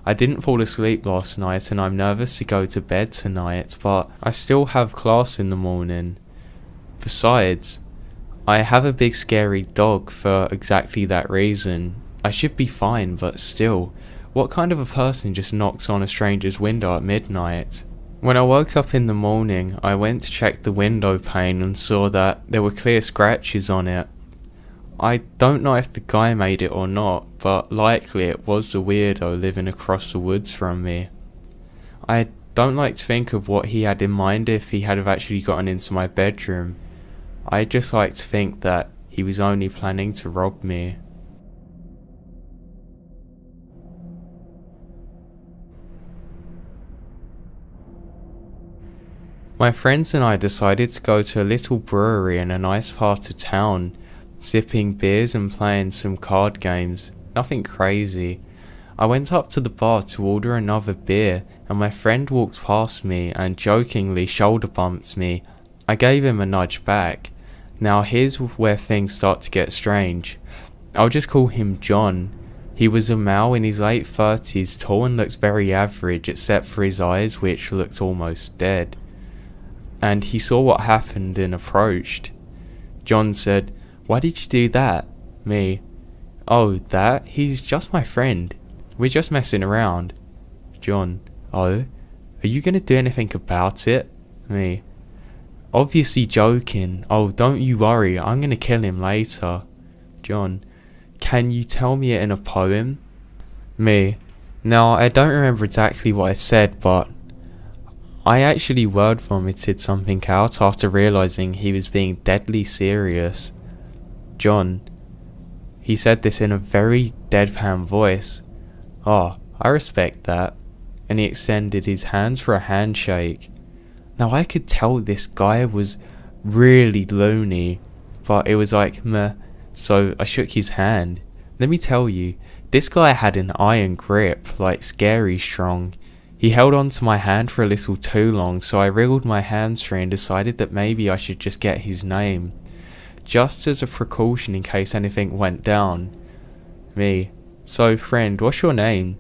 [SPEAKER 1] I didn't fall asleep last night and I'm nervous to go to bed tonight, but I still have class in the morning. Besides, I have a big scary dog for exactly that reason. I should be fine, but still, what kind of a person just knocks on a stranger's window at midnight? When I woke up in the morning, I went to check the window pane and saw that there were clear scratches on it. I don't know if the guy made it or not, but likely it was a weirdo living across the woods from me. I don't like to think of what he had in mind if he had have actually gotten into my bedroom. I just like to think that he was only planning to rob me. My friends and I decided to go to a little brewery in a nice part of town, sipping beers and playing some card games. Nothing crazy. I went up to the bar to order another beer, and my friend walked past me and jokingly shoulder bumped me. I gave him a nudge back. Now here's where things start to get strange. I'll just call him John. He was a male in his late 30s, tall and looked very average except for his eyes, which looked almost dead. And he saw what happened and approached. John said, "Why did you do that?" Me, "Oh, that? He's just my friend. We're just messing around." John, "Oh, are you gonna do anything about it?" Me, "Obviously joking. Oh, don't you worry, I'm gonna kill him later." John, "Can you tell me it in a poem?" Me, "Now, I don't remember exactly what I said, but I actually word vomited something out after realizing he was being deadly serious." John, he said this in a very deadpan voice. "Oh, I respect that." And he extended his hands for a handshake. Now I could tell this guy was really loony, but it was like meh, so I shook his hand. Let me tell you, this guy had an iron grip, like scary strong. He held on to my hand for a little too long, so I wriggled my hamstring and decided that maybe I should just get his name, just as a precaution in case anything went down. Me, "So friend, what's your name?"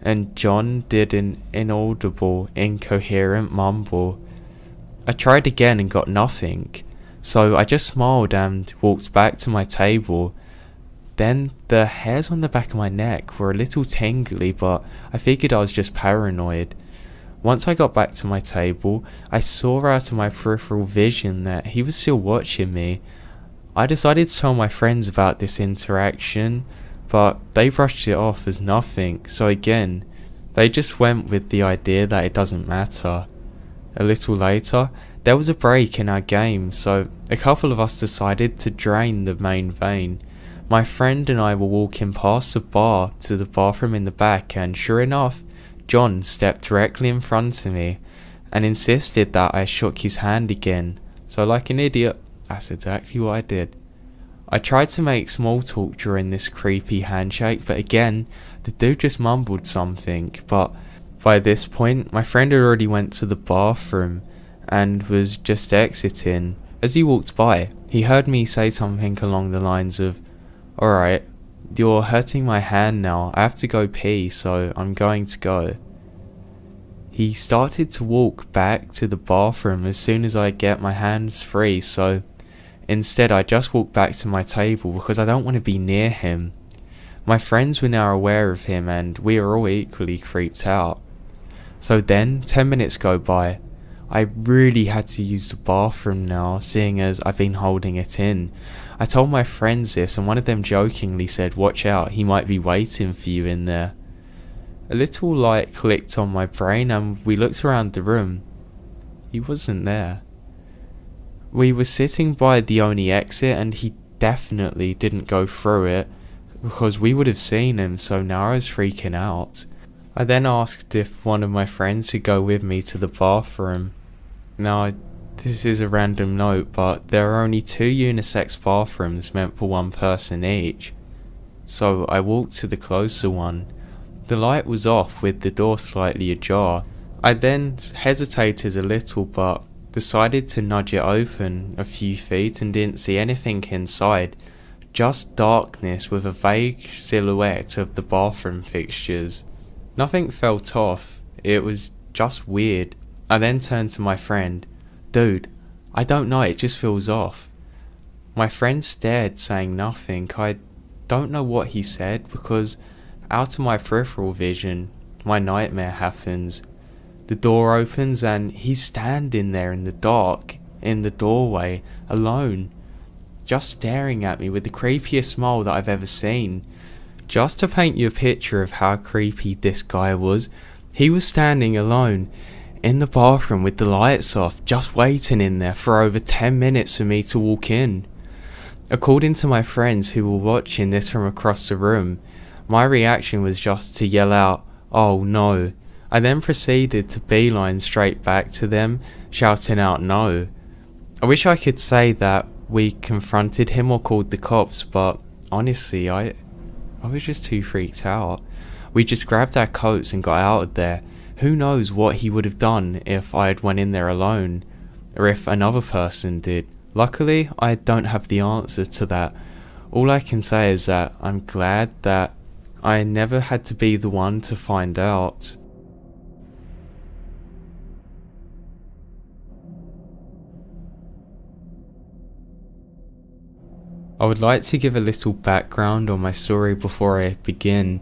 [SPEAKER 1] And John did an inaudible, incoherent mumble. I tried again and got nothing, so I just smiled and walked back to my table. Then the hairs on the back of my neck were a little tingly, but I figured I was just paranoid. Once I got back to my table, I saw out of my peripheral vision that he was still watching me. I decided to tell my friends about this interaction, but they brushed it off as nothing, so again, they just went with the idea that it doesn't matter. A little later, there was a break in our game, so a couple of us decided to drain the main vein. My friend and I were walking past the bar to the bathroom in the back, and sure enough, John stepped directly in front of me and insisted that I shook his hand again. So like an idiot, that's exactly what I did. I tried to make small talk during this creepy handshake, but again, the dude just mumbled something. But by this point, my friend had already went to the bathroom and was just exiting. As he walked by, he heard me say something along the lines of, "Alright, you're hurting my hand now, I have to go pee, so I'm going to go." He started to walk back to the bathroom as soon as I get my hands free, so instead I just walked back to my table because I don't want to be near him. My friends were now aware of him and we were all equally creeped out. So then, 10 minutes go by. I really had to use the bathroom now, seeing as I've been holding it in. I told my friends this and one of them jokingly said, "Watch out, he might be waiting for you in there." A little light clicked on my brain and we looked around the room. He wasn't there. We were sitting by the only exit and he definitely didn't go through it because we would have seen him, so now I was freaking out. I then asked if one of my friends could go with me to the bathroom. Now, this is a random note, but there are only 2 unisex bathrooms meant for one person each. So I walked to the closer one. The light was off with the door slightly ajar. I then hesitated a little but decided to nudge it open a few feet and didn't see anything inside. Just darkness with a vague silhouette of the bathroom fixtures. Nothing felt off, it was just weird. I then turned to my friend. "Dude, I don't know, it just feels off." My friend stared, saying nothing. I don't know what he said because out of my peripheral vision, my nightmare happens. The door opens and he's standing there in the dark, in the doorway, alone, just staring at me with the creepiest smile that I've ever seen. Just to paint you a picture of how creepy this guy was, he was standing alone in the bathroom with the lights off, just waiting in there for over 10 minutes for me to walk in. According to my friends who were watching this from across the room, my reaction was just to yell out, "Oh no." I then proceeded to beeline straight back to them, shouting out no. I wish I could say that we confronted him or called the cops, but honestly, I was just too freaked out. We just grabbed our coats and got out of there. Who knows what he would have done if I had went in there alone, or if another person did. Luckily, I don't have the answer to that. All I can say is that I'm glad that I never had to be the one to find out. I would like to give a little background on my story before I begin.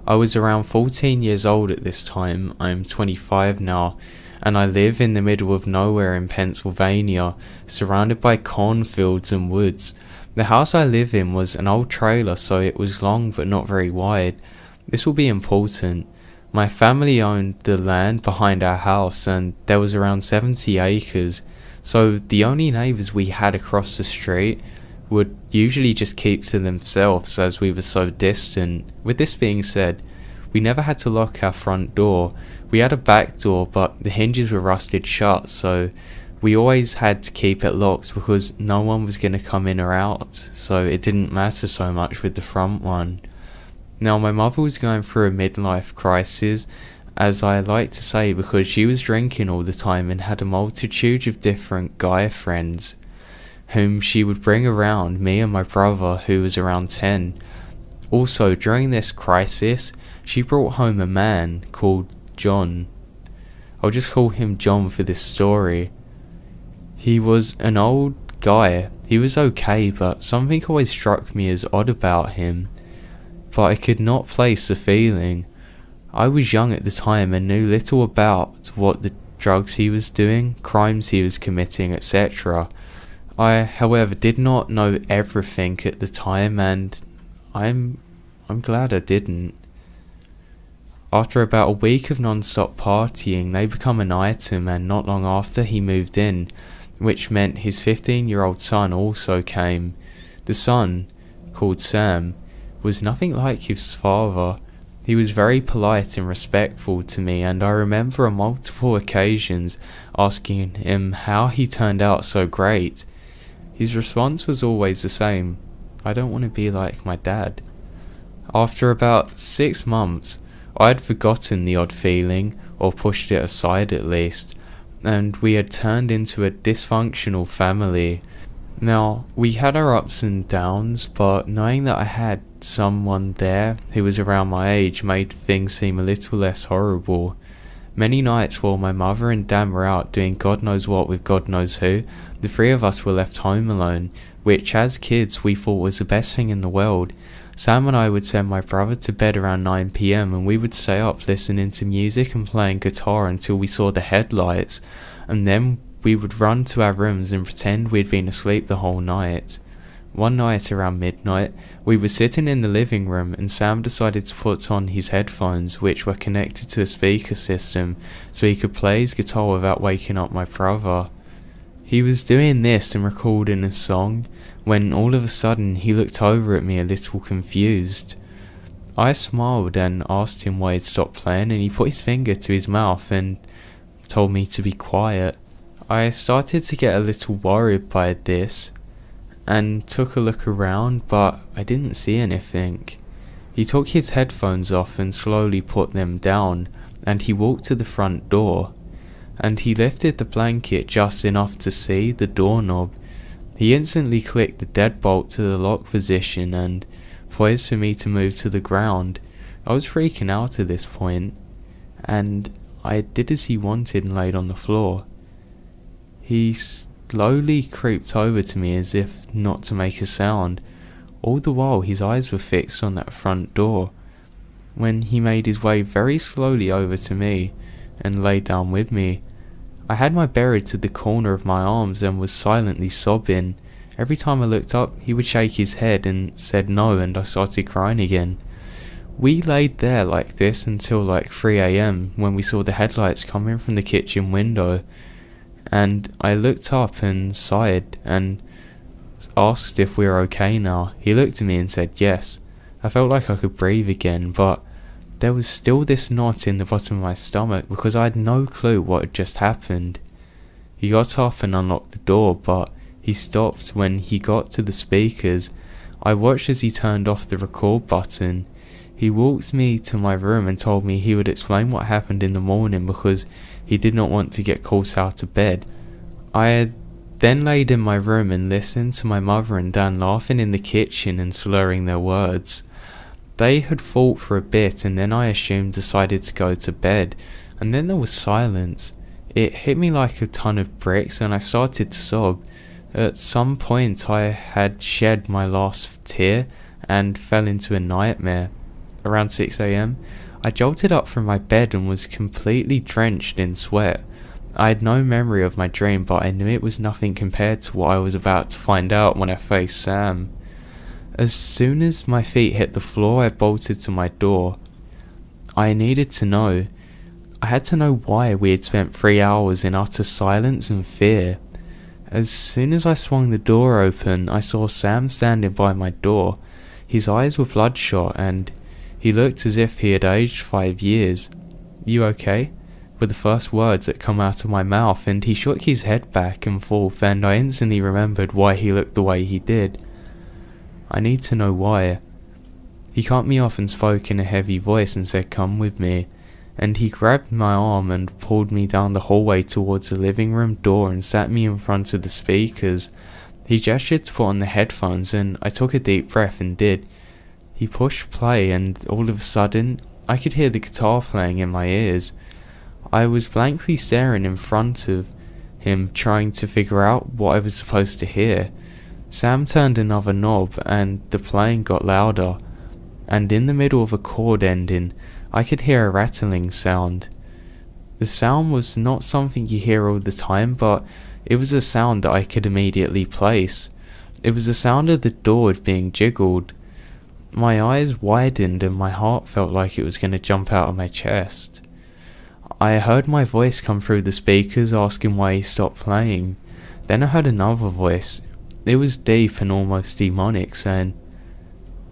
[SPEAKER 1] I was around 14 years old at this time. I'm 25 now, and I live in the middle of nowhere in Pennsylvania, surrounded by cornfields and woods. The house I live in was an old trailer, so it was long but not very wide. This will be important. My family owned the land behind our house, and there was around 70 acres, so the only neighbours we had across the street would usually just keep to themselves as we were so distant. With this being said, we never had to lock our front door. We had a back door, but the hinges were rusted shut, so we always had to keep it locked because no one was going to come in or out, so it didn't matter so much with the front one. Now, my mother was going through a midlife crisis, as I like to say, because she was drinking all the time and had a multitude of different guy friends whom she would bring around me and my brother, who was around 10. Also, during this crisis, she brought home a man called John. I'll just call him John for this story. He was an old guy. He was okay, but something always struck me as odd about him, but I could not place the feeling. I was young at the time and knew little about what the drugs he was doing, crimes he was committing, etc. I, however, did not know everything at the time, and I'm glad I didn't. After about a week of non-stop partying, they become an item, and not long after he moved in, which meant his 15-year-old son also came. The son, called Sam, was nothing like his father. He was very polite and respectful to me, and I remember on multiple occasions asking him how he turned out so great. His response was always the same: "I don't want to be like my dad." After about 6 months, I had forgotten the odd feeling, or pushed it aside at least, and we had turned into a dysfunctional family. Now, we had our ups and downs, but knowing that I had someone there who was around my age made things seem a little less horrible. Many nights while my mother and dad were out doing God knows what with God knows who, the three of us were left home alone, which as kids we thought was the best thing in the world. Sam and I would send my brother to bed around 9 PM and we would stay up listening to music and playing guitar until we saw the headlights, and then we would run to our rooms and pretend we'd been asleep the whole night. One night around midnight, we were sitting in the living room and Sam decided to put on his headphones, which were connected to a speaker system, so he could play his guitar without waking up my brother. He was doing this and recording a song when all of a sudden he looked over at me a little confused. I smiled and asked him why he'd stopped playing, and he put his finger to his mouth and told me to be quiet. I started to get a little worried by this and took a look around, but I didn't see anything. He took his headphones off and slowly put them down, and he walked to the front door, and he lifted the blanket just enough to see the doorknob. He instantly clicked the deadbolt to the lock position and poised for me to move to the ground. I was freaking out at this point, and I did as he wanted and laid on the floor. He slowly creeped over to me as if not to make a sound. All the while his eyes were fixed on that front door. When he made his way very slowly over to me, and lay down with me. I had my berry to the corner of my arms and was silently sobbing. Every time I looked up, he would shake his head and said no, and I started crying again. We laid there like this until like 3 a.m. when we saw the headlights coming from the kitchen window, and I looked up and sighed and asked if we were okay now. He looked at me and said yes. I felt like I could breathe again, but there was still this knot in the bottom of my stomach because I had no clue what had just happened. He got up and unlocked the door, but he stopped when he got to the speakers. I watched as he turned off the record button. He walked me to my room and told me he would explain what happened in the morning because he did not want to get caught out of bed. I had then laid in my room and listened to my mother and Dan laughing in the kitchen and slurring their words. They had fought for a bit, and then I decided to go to bed, and then there was silence. It hit me like a ton of bricks and I started to sob. At some point I had shed my last tear and fell into a nightmare. Around 6 a.m, I jolted up from my bed and was completely drenched in sweat. I had no memory of my dream, but I knew it was nothing compared to what I was about to find out when I faced Sam. As soon as my feet hit the floor, I bolted to my door. I needed to know. I had to know why we had spent 3 hours in utter silence and fear. As soon as I swung the door open, I saw Sam standing by my door. His eyes were bloodshot and he looked as if he had aged 5 years. "You okay?" were the first words that come out of my mouth, and he shook his head back and forth, and I instantly remembered why he looked the way he did. I need to know why. He cut me off and spoke in a heavy voice and said, "Come with me." And he grabbed my arm and pulled me down the hallway towards the living room door and sat me in front of the speakers. He gestured to put on the headphones and I took a deep breath and did. He pushed play and all of a sudden I could hear the guitar playing in my ears. I was blankly staring in front of him, trying to figure out what I was supposed to hear. Sam turned another knob and the playing got louder, and in the middle of a chord ending I could hear a rattling sound. The sound was not something you hear all the time, but it was a sound that I could immediately place. It was the sound of the door being jiggled. My eyes widened and my heart felt like it was going to jump out of my chest. I heard my voice come through the speakers asking why he stopped playing. Then I heard another voice. It was deep and almost demonic, saying,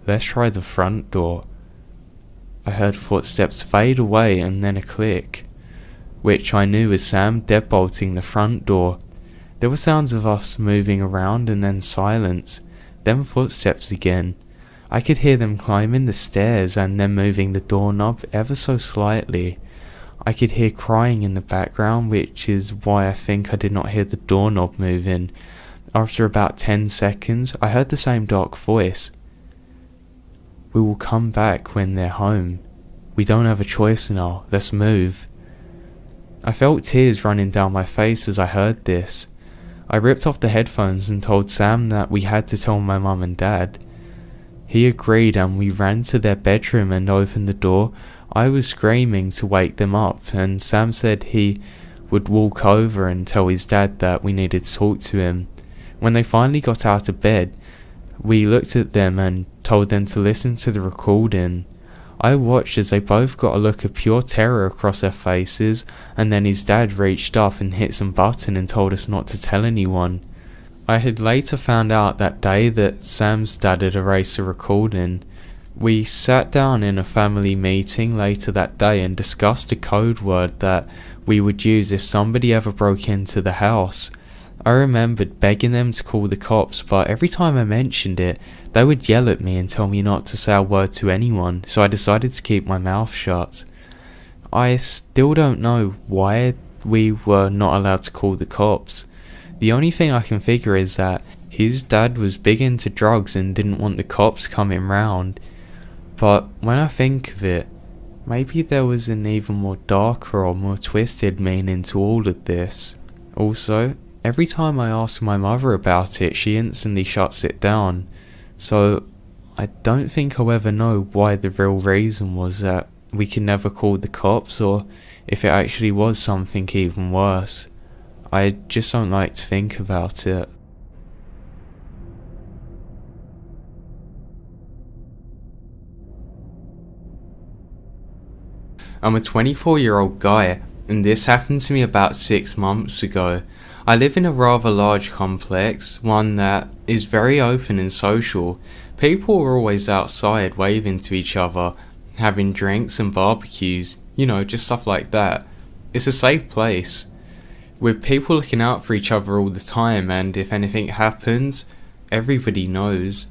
[SPEAKER 1] "Let's try the front door." I heard footsteps fade away and then a click, which I knew was Sam deadbolting the front door. There were sounds of us moving around and then silence, then footsteps again. I could hear them climbing the stairs and then moving the doorknob ever so slightly. I could hear crying in the background, which is why I think I did not hear the doorknob moving. After about 10 seconds, I heard the same dark voice. "We will come back when they're home. We don't have a choice now. Let's move." I felt tears running down my face as I heard this. I ripped off the headphones and told Sam that we had to tell my mum and dad. He agreed and we ran to their bedroom and opened the door. I was screaming to wake them up, and Sam said he would walk over and tell his dad that we needed to talk to him. When they finally got out of bed, we looked at them and told them to listen to the recording. I watched as they both got a look of pure terror across their faces, and then his dad reached up and hit some button and told us not to tell anyone. I had later found out that day that Sam's dad had erased the recording. We sat down in a family meeting later that day and discussed a code word that we would use if somebody ever broke into the house. I remembered begging them to call the cops, but every time I mentioned it, they would yell at me and tell me not to say a word to anyone, so I decided to keep my mouth shut. I still don't know why we were not allowed to call the cops. The only thing I can figure is that his dad was big into drugs and didn't want the cops coming round. But when I think of it, maybe there was an even more darker or more twisted meaning to all of this. Also, every time I ask my mother about it, she instantly shuts it down. So I don't think I'll ever know why the real reason was that we could never call the cops, or if it actually was something even worse. I just don't like to think about it. I'm a 24-year-old guy, and this happened to me about 6 months ago. I live in a rather large complex, one that is very open and social. People are always outside waving to each other, having drinks and barbecues, just stuff like that. It's a safe place, with people looking out for each other all the time, and if anything happens, everybody knows.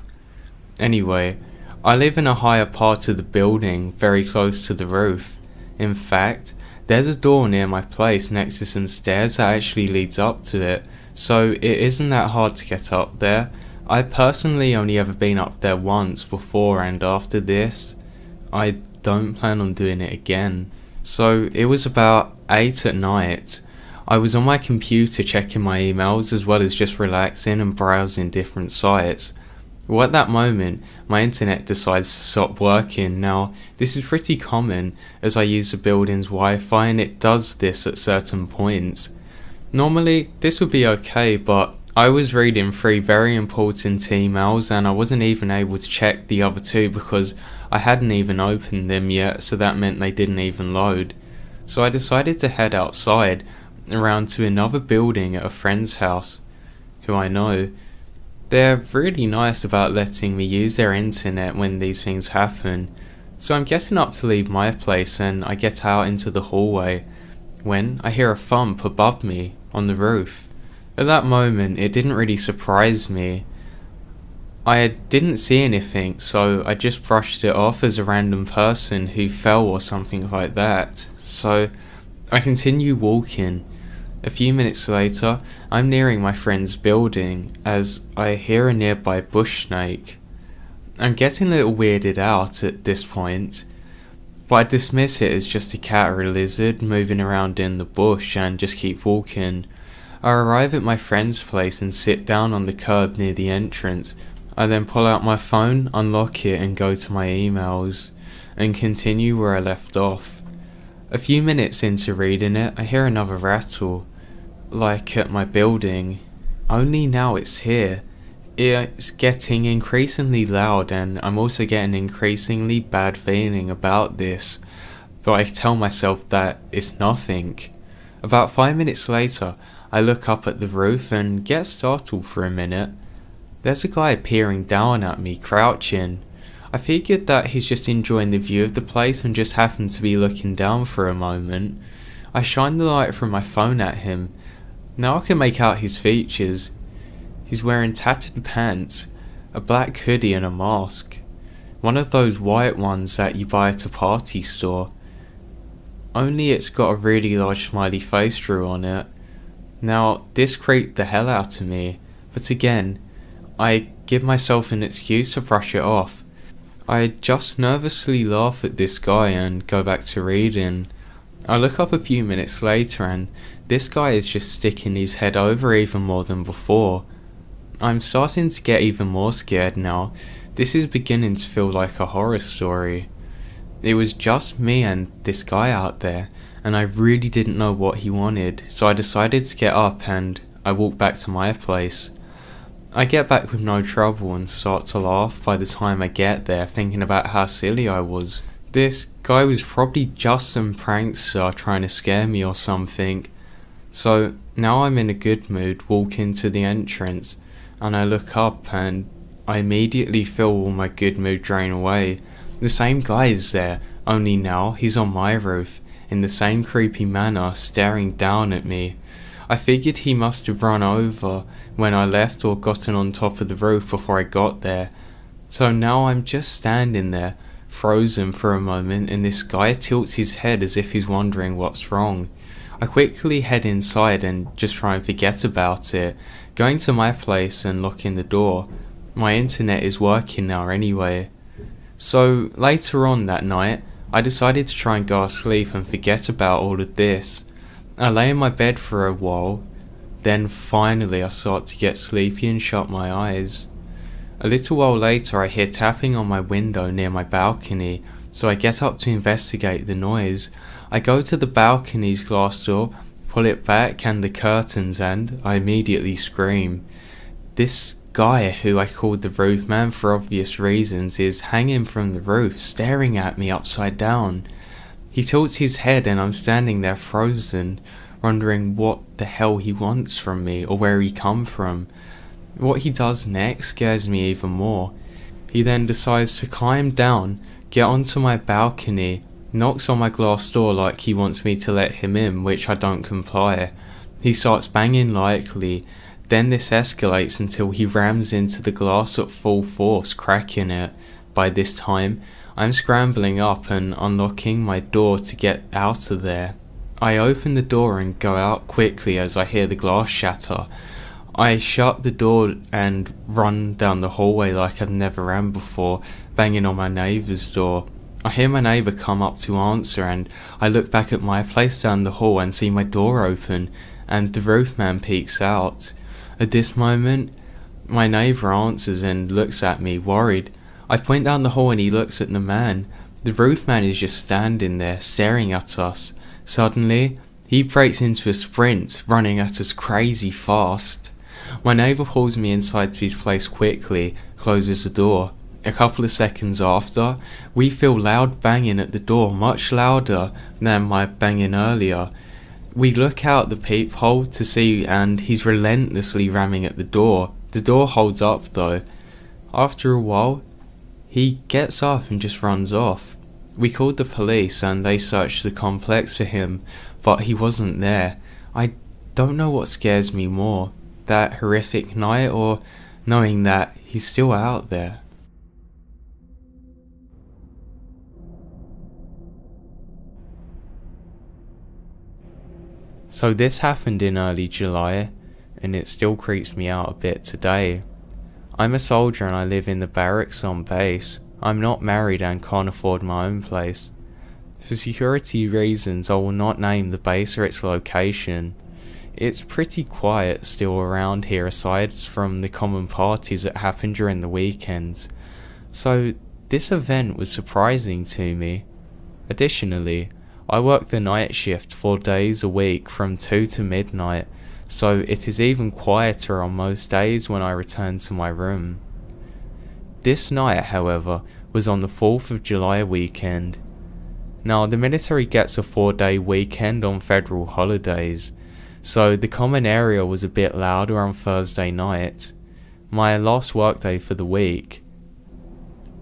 [SPEAKER 1] Anyway, I live in a higher part of the building, very close to the roof. In fact, there's a door near my place next to some stairs that actually leads up to it, so it isn't that hard to get up there. I've personally only ever been up there once before, and after this, I don't plan on doing it again. So it was about 8 at night. I was on my computer checking my emails as well as just relaxing and browsing different sites. Well, at that moment, my internet decides to stop working. Now, this is pretty common as I use the building's Wi-Fi, and it does this at certain points. Normally, this would be okay, but I was reading 3 very important emails and I wasn't even able to check the other 2 because I hadn't even opened them yet, so that meant they didn't even load. So I decided to head outside, around to another building at a friend's house, who I know. They're really nice about letting me use their internet when these things happen. So I'm getting up to leave my place and I get out into the hallway when I hear a thump above me on the roof. At that moment, it didn't really surprise me. I didn't see anything, so I just brushed it off as a random person who fell or something like that. So I continue walking. A few minutes later, I'm nearing my friend's building as I hear a nearby bush snake. I'm getting a little weirded out at this point, but I dismiss it as just a cat or a lizard moving around in the bush and just keep walking. I arrive at my friend's place and sit down on the curb near the entrance. I then pull out my phone, unlock it and go to my emails, and continue where I left off. A few minutes into reading it, I hear another rattle, like at my building, only now it's here. It's getting increasingly loud and I'm also getting an increasingly bad feeling about this, but I tell myself that it's nothing. About 5 minutes later, I look up at the roof and get startled for a minute. There's a guy peering down at me, crouching. I figured that he's just enjoying the view of the place and just happened to be looking down for a moment. I shine the light from my phone at him. Now I can make out his features. He's wearing tattered pants, a black hoodie and a mask. One of those white ones that you buy at a party store. Only it's got a really large smiley face drew on it. Now this creeped the hell out of me, but again, I give myself an excuse to brush it off. I just nervously laugh at this guy and go back to reading. I look up a few minutes later and this guy is just sticking his head over even more than before. I'm starting to get even more scared now. This is beginning to feel like a horror story. It was just me and this guy out there, and I really didn't know what he wanted, so I decided to get up and I walked back to my place. I get back with no trouble and start to laugh by the time I get there, thinking about how silly I was. This guy was probably just some prankster trying to scare me or something. So now I'm in a good mood, walking to the entrance, and I look up and I immediately feel all my good mood drain away. The same guy is there, only now he's on my roof, in the same creepy manner, staring down at me. I figured he must have run over when I left or gotten on top of the roof before I got there. So now I'm just standing there, frozen for a moment, and this guy tilts his head as if he's wondering what's wrong. I quickly head inside and just try and forget about it, going to my place and locking the door. My internet is working now anyway. So later on that night, I decided to try and go to sleep and forget about all of this. I lay in my bed for a while, then finally I start to get sleepy and shut my eyes. A little while later I hear tapping on my window near my balcony, so I get up to investigate the noise. I go to the balcony's glass door, pull it back and the curtains, and I immediately scream. This guy, who I called the roof man for obvious reasons, is hanging from the roof, staring at me upside down. He tilts his head and I'm standing there frozen, wondering what the hell he wants from me or where he come from. What he does next scares me even more. He then decides to climb down, get onto my balcony, knocks on my glass door like he wants me to let him in, which I don't comply. He starts banging lightly, then this escalates until he rams into the glass at full force, cracking it. By this time, I'm scrambling up and unlocking my door to get out of there. I open the door and go out quickly as I hear the glass shatter. I shut the door and run down the hallway like I've never ran before, banging on my neighbour's door. I hear my neighbour come up to answer and I look back at my place down the hall and see my door open and the roof man peeks out. At this moment, my neighbour answers and looks at me, worried. I point down the hall and he looks at the man. The roof man is just standing there, staring at us. Suddenly, he breaks into a sprint, running at us crazy fast. My neighbour pulls me inside to his place quickly, closes the door. A couple of seconds after, we feel loud banging at the door, much louder than my banging earlier. We look out the peephole to see and he's relentlessly ramming at the door. The door holds up though. After a while, he gets up and just runs off. We called the police and they searched the complex for him, but he wasn't there. I don't know what scares me more, that horrific night or knowing that he's still out there. So this happened in early July, and it still creeps me out a bit today. I'm a soldier and I live in the barracks on base. I'm not married and can't afford my own place. For security reasons, I will not name the base or its location. It's pretty quiet still around here aside from the common parties that happen during the weekends. So this event was surprising to me. Additionally, I work the night shift 4 days a week from 2 to midnight, so it is even quieter on most days when I return to my room. This night, however, was on the 4th of July weekend. Now, the military gets a 4-day weekend on federal holidays, so the common area was a bit louder on Thursday night, my last workday for the week.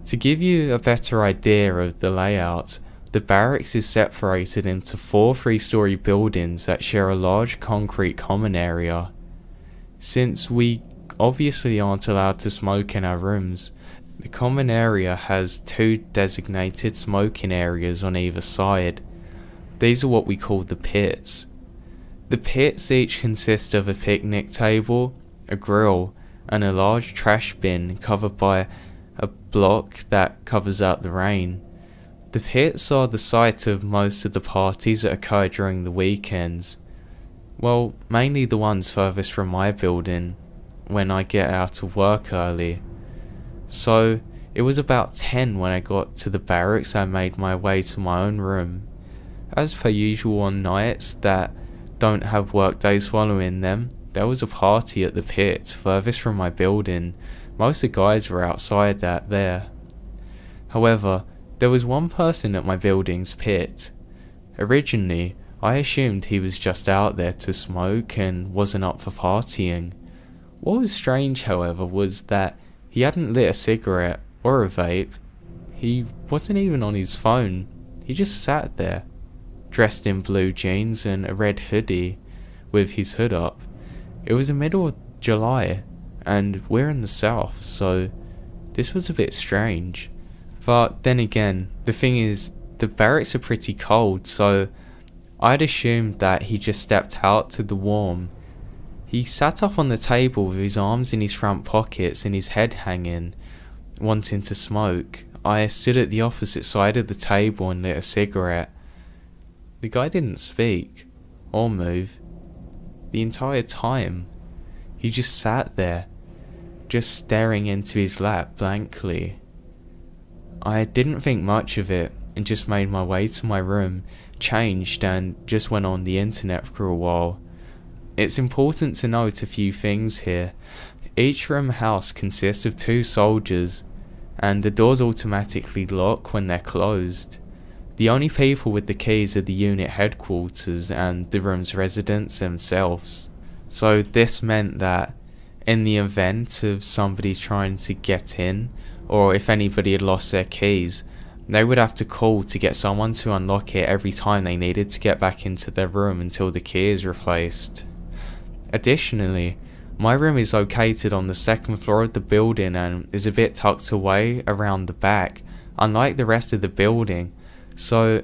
[SPEAKER 1] To give you a better idea of the layout, the barracks is separated into 4 3-story buildings that share a large concrete common area. Since we obviously aren't allowed to smoke in our rooms, the common area has 2 designated smoking areas on either side. These are what we call the pits. The pits each consist of a picnic table, a grill, and a large trash bin covered by a block that covers out the rain. The pits are the site of most of the parties that occur during the weekends. Well, mainly the ones furthest from my building, when I get out of work early. So, it was about 10 when I got to the barracks and made my way to my own room. As per usual on nights that don't have work days following them, there was a party at the pit furthest from my building. Most of the guys were outside that there. However, there was one person at my building's pit. Originally, I assumed he was just out there to smoke and wasn't up for partying. What was strange, however, was that he hadn't lit a cigarette or a vape. He wasn't even on his phone. He just sat there, dressed in blue jeans and a red hoodie with his hood up. It was the middle of July, and we're in the south, so this was a bit strange. But then again, the thing is, the barracks are pretty cold, so I'd assumed that he just stepped out to the warm. He sat up on the table with his arms in his front pockets and his head hanging, wanting to smoke. I stood at the opposite side of the table and lit a cigarette. The guy didn't speak or move the entire time. He just sat there, just staring into his lap blankly. I didn't think much of it. and just made my way to my room, changed, and just went on the internet for a while. It's important to note a few things here. Each room house consists of 2 soldiers, and the doors automatically lock when they're closed. The only people with the keys are the unit headquarters and the room's residents themselves. So this meant that in the event of somebody trying to get in, or if anybody had lost their keys, they would have to call to get someone to unlock it every time they needed to get back into their room until the key is replaced. Additionally, my room is located on the 2nd floor of the building and is a bit tucked away around the back, unlike the rest of the building, so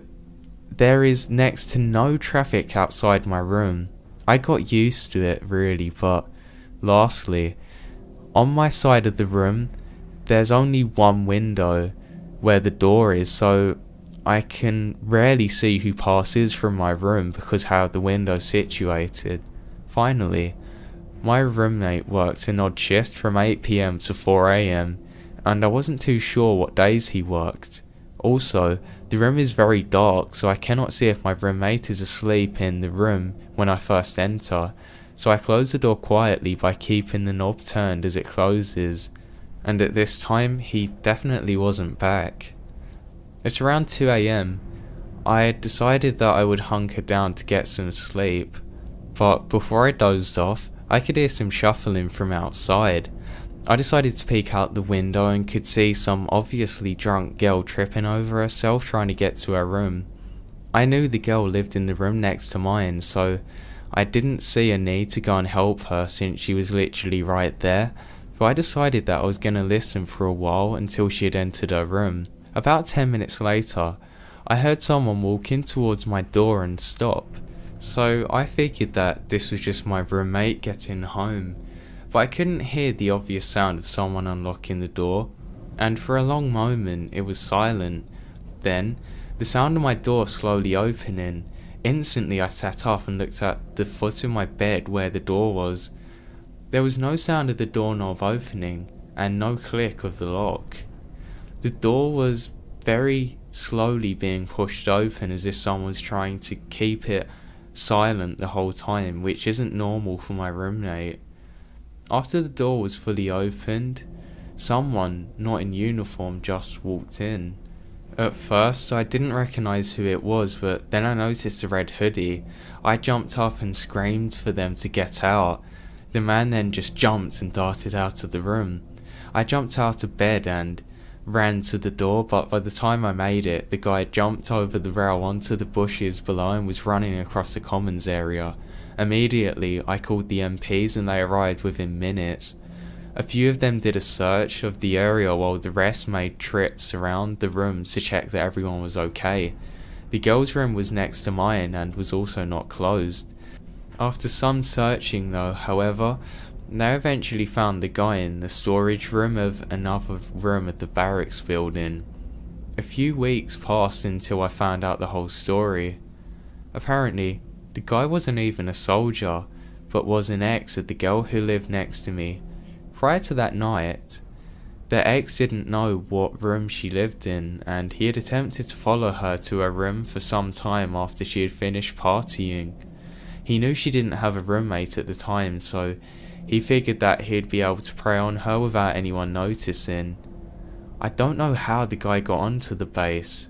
[SPEAKER 1] there is next to no traffic outside my room. I got used to it really, but lastly, on my side of the room, there's only one window where the door is, so I can rarely see who passes from my room because how the window's situated. Finally, my roommate worked an odd shift from 8 PM to 4 AM, and I wasn't too sure what days he worked. Also, the room is very dark, so I cannot see if my roommate is asleep in the room when I first enter, so I close the door quietly by keeping the knob turned as it closes, and at this time he definitely wasn't back. It's around 2 AM. I had decided that I would hunker down to get some sleep, but before I dozed off, I could hear some shuffling from outside. I decided to peek out the window and could see some obviously drunk girl tripping over herself trying to get to her room. I knew the girl lived in the room next to mine, so I didn't see a need to go and help her since she was literally right there, but I decided that I was going to listen for a while until she had entered her room. About 10 minutes later, I heard someone walking towards my door and stop. So I figured that this was just my roommate getting home, but I couldn't hear the obvious sound of someone unlocking the door, and for a long moment it was silent. Then, the sound of my door slowly opening. Instantly I sat up and looked at the foot of my bed where the door was. There was no sound of the doorknob opening, and no click of the lock. The door was very slowly being pushed open as if someone was trying to keep it silent the whole time, which isn't normal for my roommate. After the door was fully opened, someone not in uniform just walked in. At first I didn't recognise who it was, but then I noticed a red hoodie. I jumped up and screamed for them to get out. The man then just jumped and darted out of the room. I jumped out of bed and ran to the door, but by the time I made it, the guy jumped over the rail onto the bushes below and was running across the commons area. Immediately, I called the MPs and they arrived within minutes. A few of them did a search of the area while the rest made trips around the room to check that everyone was okay. The girl's room was next to mine and was also not closed. After some searching though, however, they eventually found the guy in the storage room of another room at the barracks building. A few weeks passed until I found out the whole story. Apparently, the guy wasn't even a soldier, but was an ex of the girl who lived next to me. Prior to that night, the ex didn't know what room she lived in, and he had attempted to follow her to her room for some time after she had finished partying. He knew she didn't have a roommate at the time, so he figured that he'd be able to prey on her without anyone noticing. I don't know how the guy got onto the base,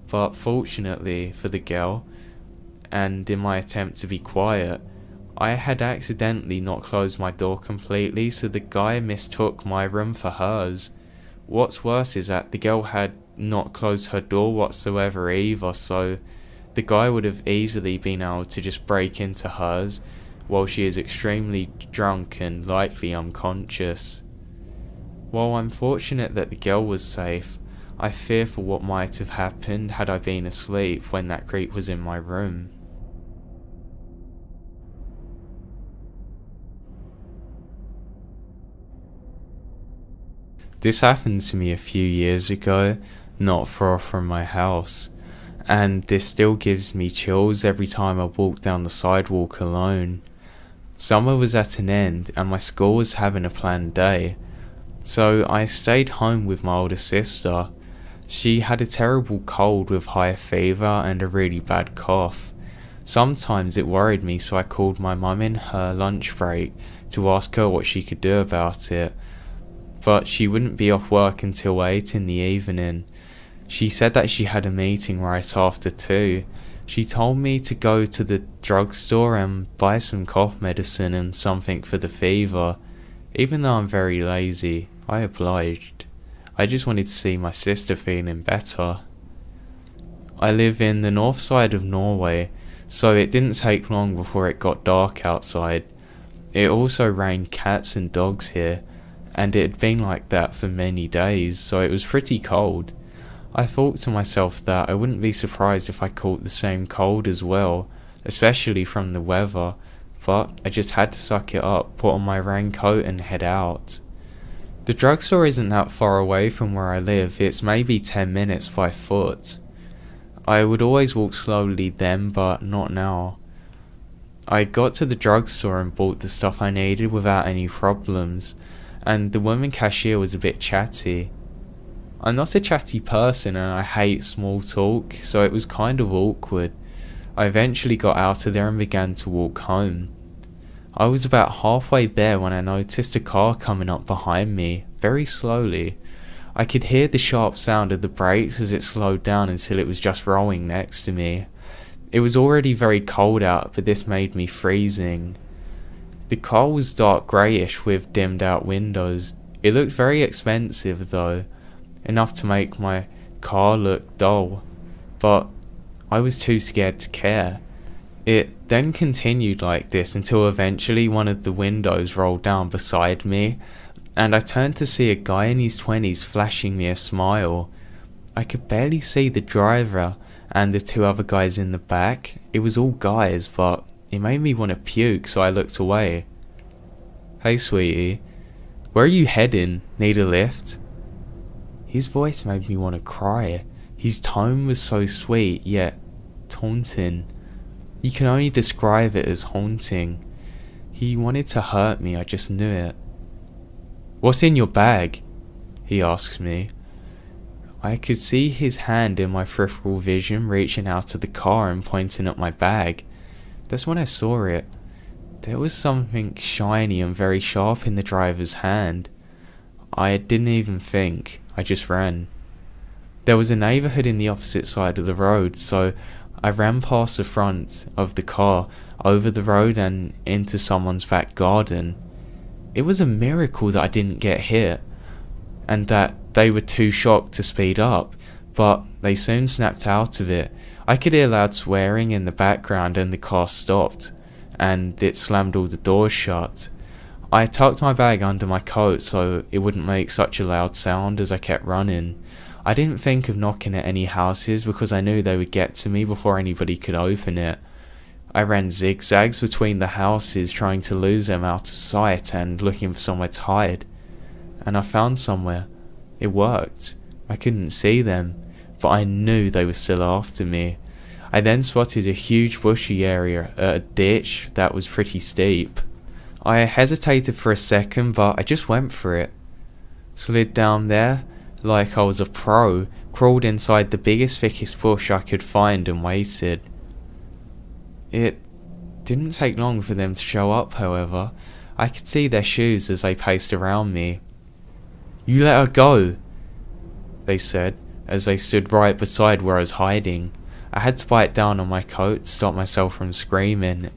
[SPEAKER 1] but fortunately for the girl, and in my attempt to be quiet, I had accidentally not closed my door completely, so the guy mistook my room for hers. What's worse is that the girl had not closed her door whatsoever either, so the guy would have easily been able to just break into hers while she is extremely drunk and likely unconscious. While I'm fortunate that the girl was safe, I fear for what might have happened had I been asleep when that creep was in my room. This happened to me a few years ago, not far from my house, and this still gives me chills every time I walk down the sidewalk alone. Summer was at an end and my school was having a planned day, so I stayed home with my older sister. She had a terrible cold with high fever and a really bad cough. Sometimes it worried me, so I called my mum in her lunch break to ask her what she could do about it. But she wouldn't be off work until 8 in the evening. She said that she had a meeting right after 2. She told me to go to the drugstore and buy some cough medicine and something for the fever. Even though I'm very lazy, I obliged. I just wanted to see my sister feeling better. I live in the north side of Norway, so it didn't take long before it got dark outside. It also rained cats and dogs here, and it had been like that for many days, so it was pretty cold. I thought to myself that I wouldn't be surprised if I caught the same cold as well, especially from the weather, but I just had to suck it up, put on my raincoat and head out. The drugstore isn't that far away from where I live, it's maybe 10 minutes by foot. I would always walk slowly then, but not now. I got to the drugstore and bought the stuff I needed without any problems, and the woman cashier was a bit chatty. I'm not a chatty person and I hate small talk, so it was kind of awkward. I eventually got out of there and began to walk home. I was about halfway there when I noticed a car coming up behind me, very slowly. I could hear the sharp sound of the brakes as it slowed down until it was just rolling next to me. It was already very cold out, but this made me freezing. The car was dark greyish with dimmed out windows. It looked very expensive though, enough to make my car look dull, but I was too scared to care. It then continued like this until eventually one of the windows rolled down beside me, and I turned to see a guy in his 20s flashing me a smile. I could barely see the driver and the 2 other guys in the back. It was all guys, but it made me want to puke, so I looked away. "Hey sweetie, where are you heading? Need a lift?" His voice made me want to cry. His tone was so sweet, yet taunting. You can only describe it as haunting. He wanted to hurt me, I just knew it. "What's in your bag?" he asked me. I could see his hand in my peripheral vision reaching out to the car and pointing at my bag. That's when I saw it. There was something shiny and very sharp in the driver's hand. I didn't even think, I just ran. There was a neighbourhood in the opposite side of the road, so I ran past the front of the car, over the road and into someone's back garden. It was a miracle that I didn't get hit, and that they were too shocked to speed up, but they soon snapped out of it. I could hear loud swearing in the background and the car stopped, and it slammed all the doors shut. I tucked my bag under my coat so it wouldn't make such a loud sound as I kept running. I didn't think of knocking at any houses because I knew they would get to me before anybody could open it. I ran zigzags between the houses trying to lose them out of sight and looking for somewhere to hide. And I found somewhere. It worked. I couldn't see them, but I knew they were still after me. I then spotted a huge bushy area at a ditch that was pretty steep. I hesitated for a second, but I just went for it. Slid down there like I was a pro, crawled inside the biggest, thickest bush I could find and waited. It didn't take long for them to show up, however. I could see their shoes as they paced around me. "You let her go," they said, as they stood right beside where I was hiding. I had to bite down on my coat to stop myself from screaming.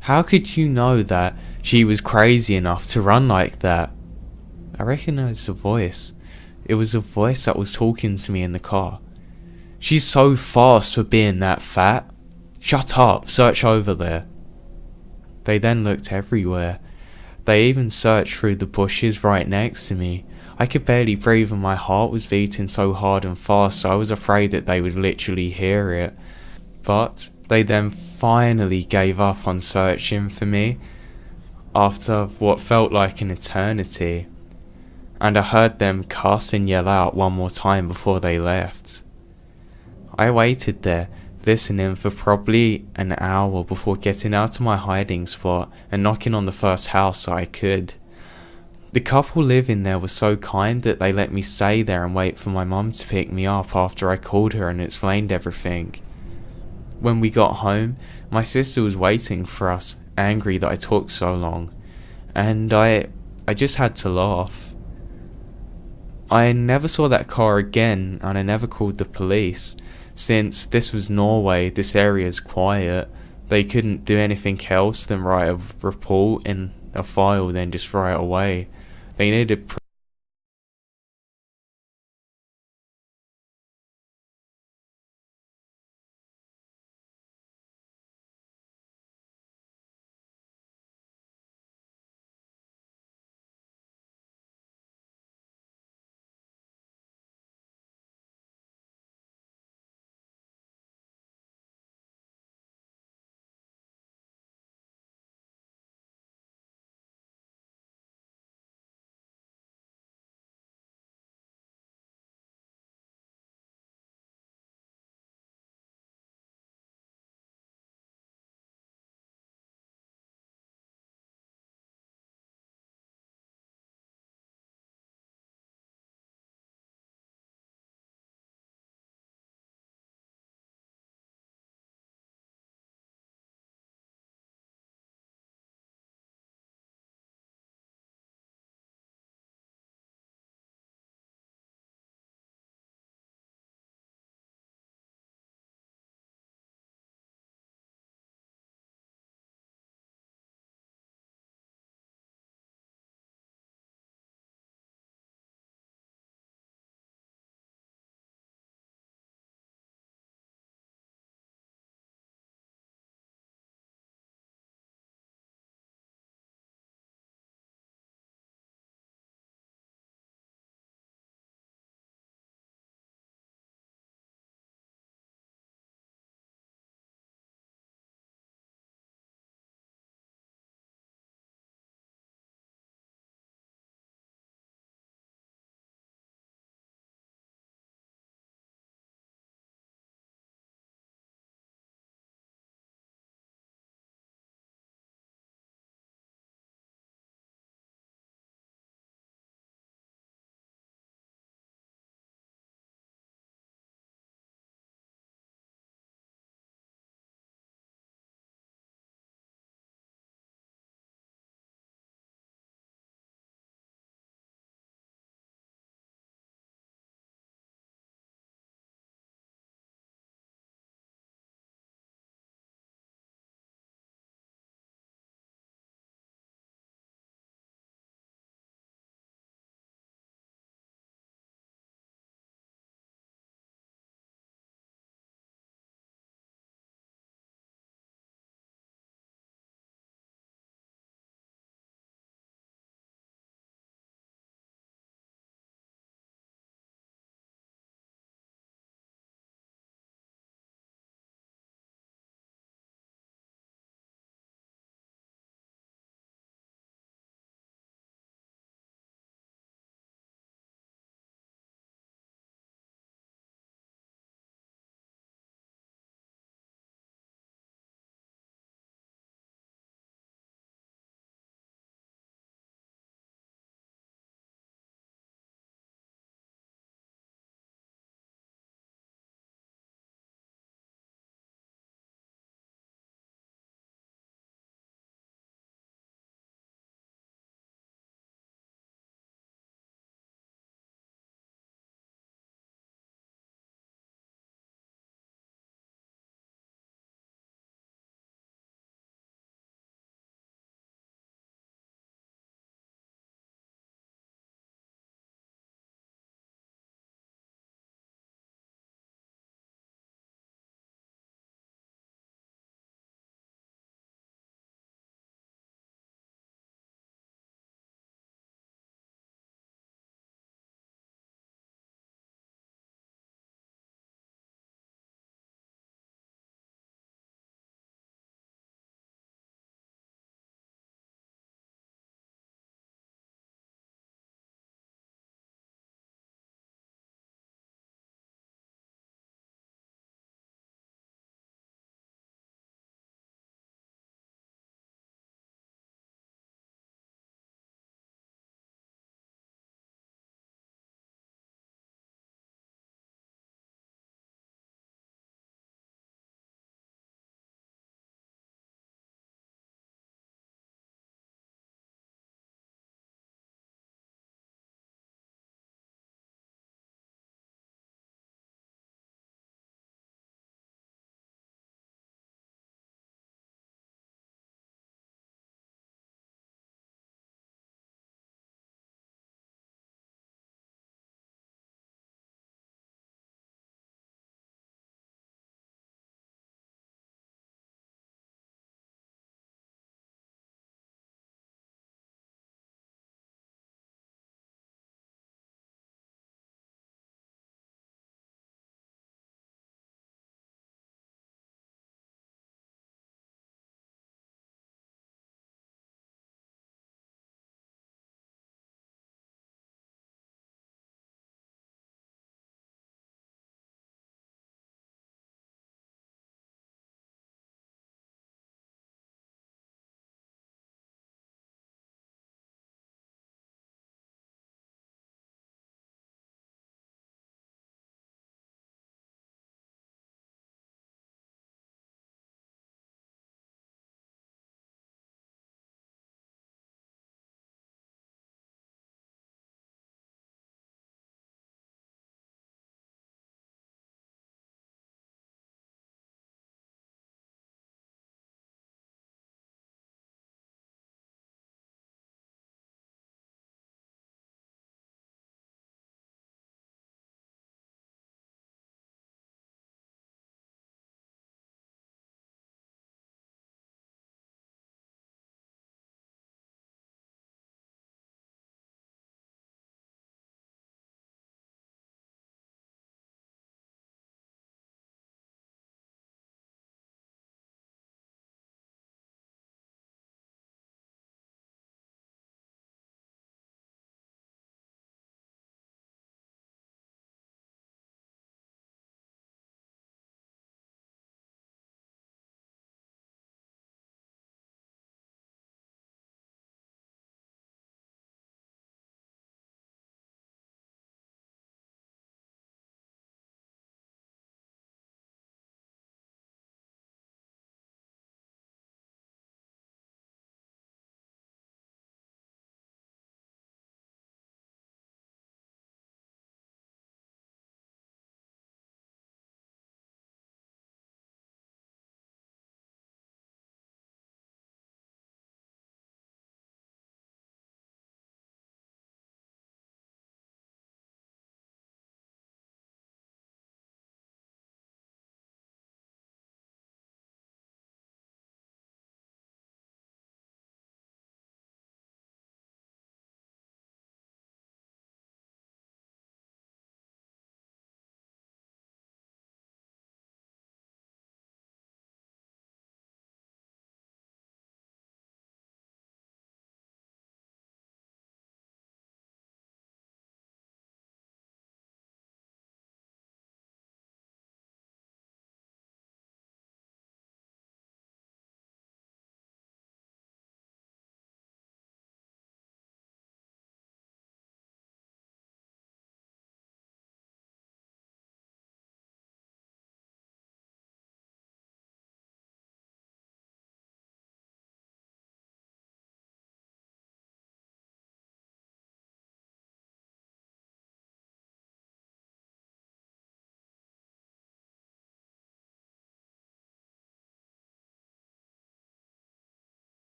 [SPEAKER 1] How could you know that she was crazy enough to run like that? I recognized the voice. It was a voice that was talking to me in the car. "She's so fast for being that fat. Shut up, search over there." They then looked everywhere. They even searched through the bushes right next to me. I could barely breathe and my heart was beating so hard and fast, so I was afraid that they would literally hear it. But they then finally gave up on searching for me after what felt like an eternity, and I heard them cuss and yell out one more time before they left. I waited there, listening for probably an hour before getting out of my hiding spot and knocking on the first house I could. The couple living there was so kind that they let me stay there and wait for my mum to pick me up after I called her and explained everything. When we got home, my sister was waiting for us, angry that I took so long, and I just had to laugh. I never saw that car again, and I never called the police. Since this was Norway, this area is quiet. They couldn't do anything else than write a report in a file, then just right away. They needed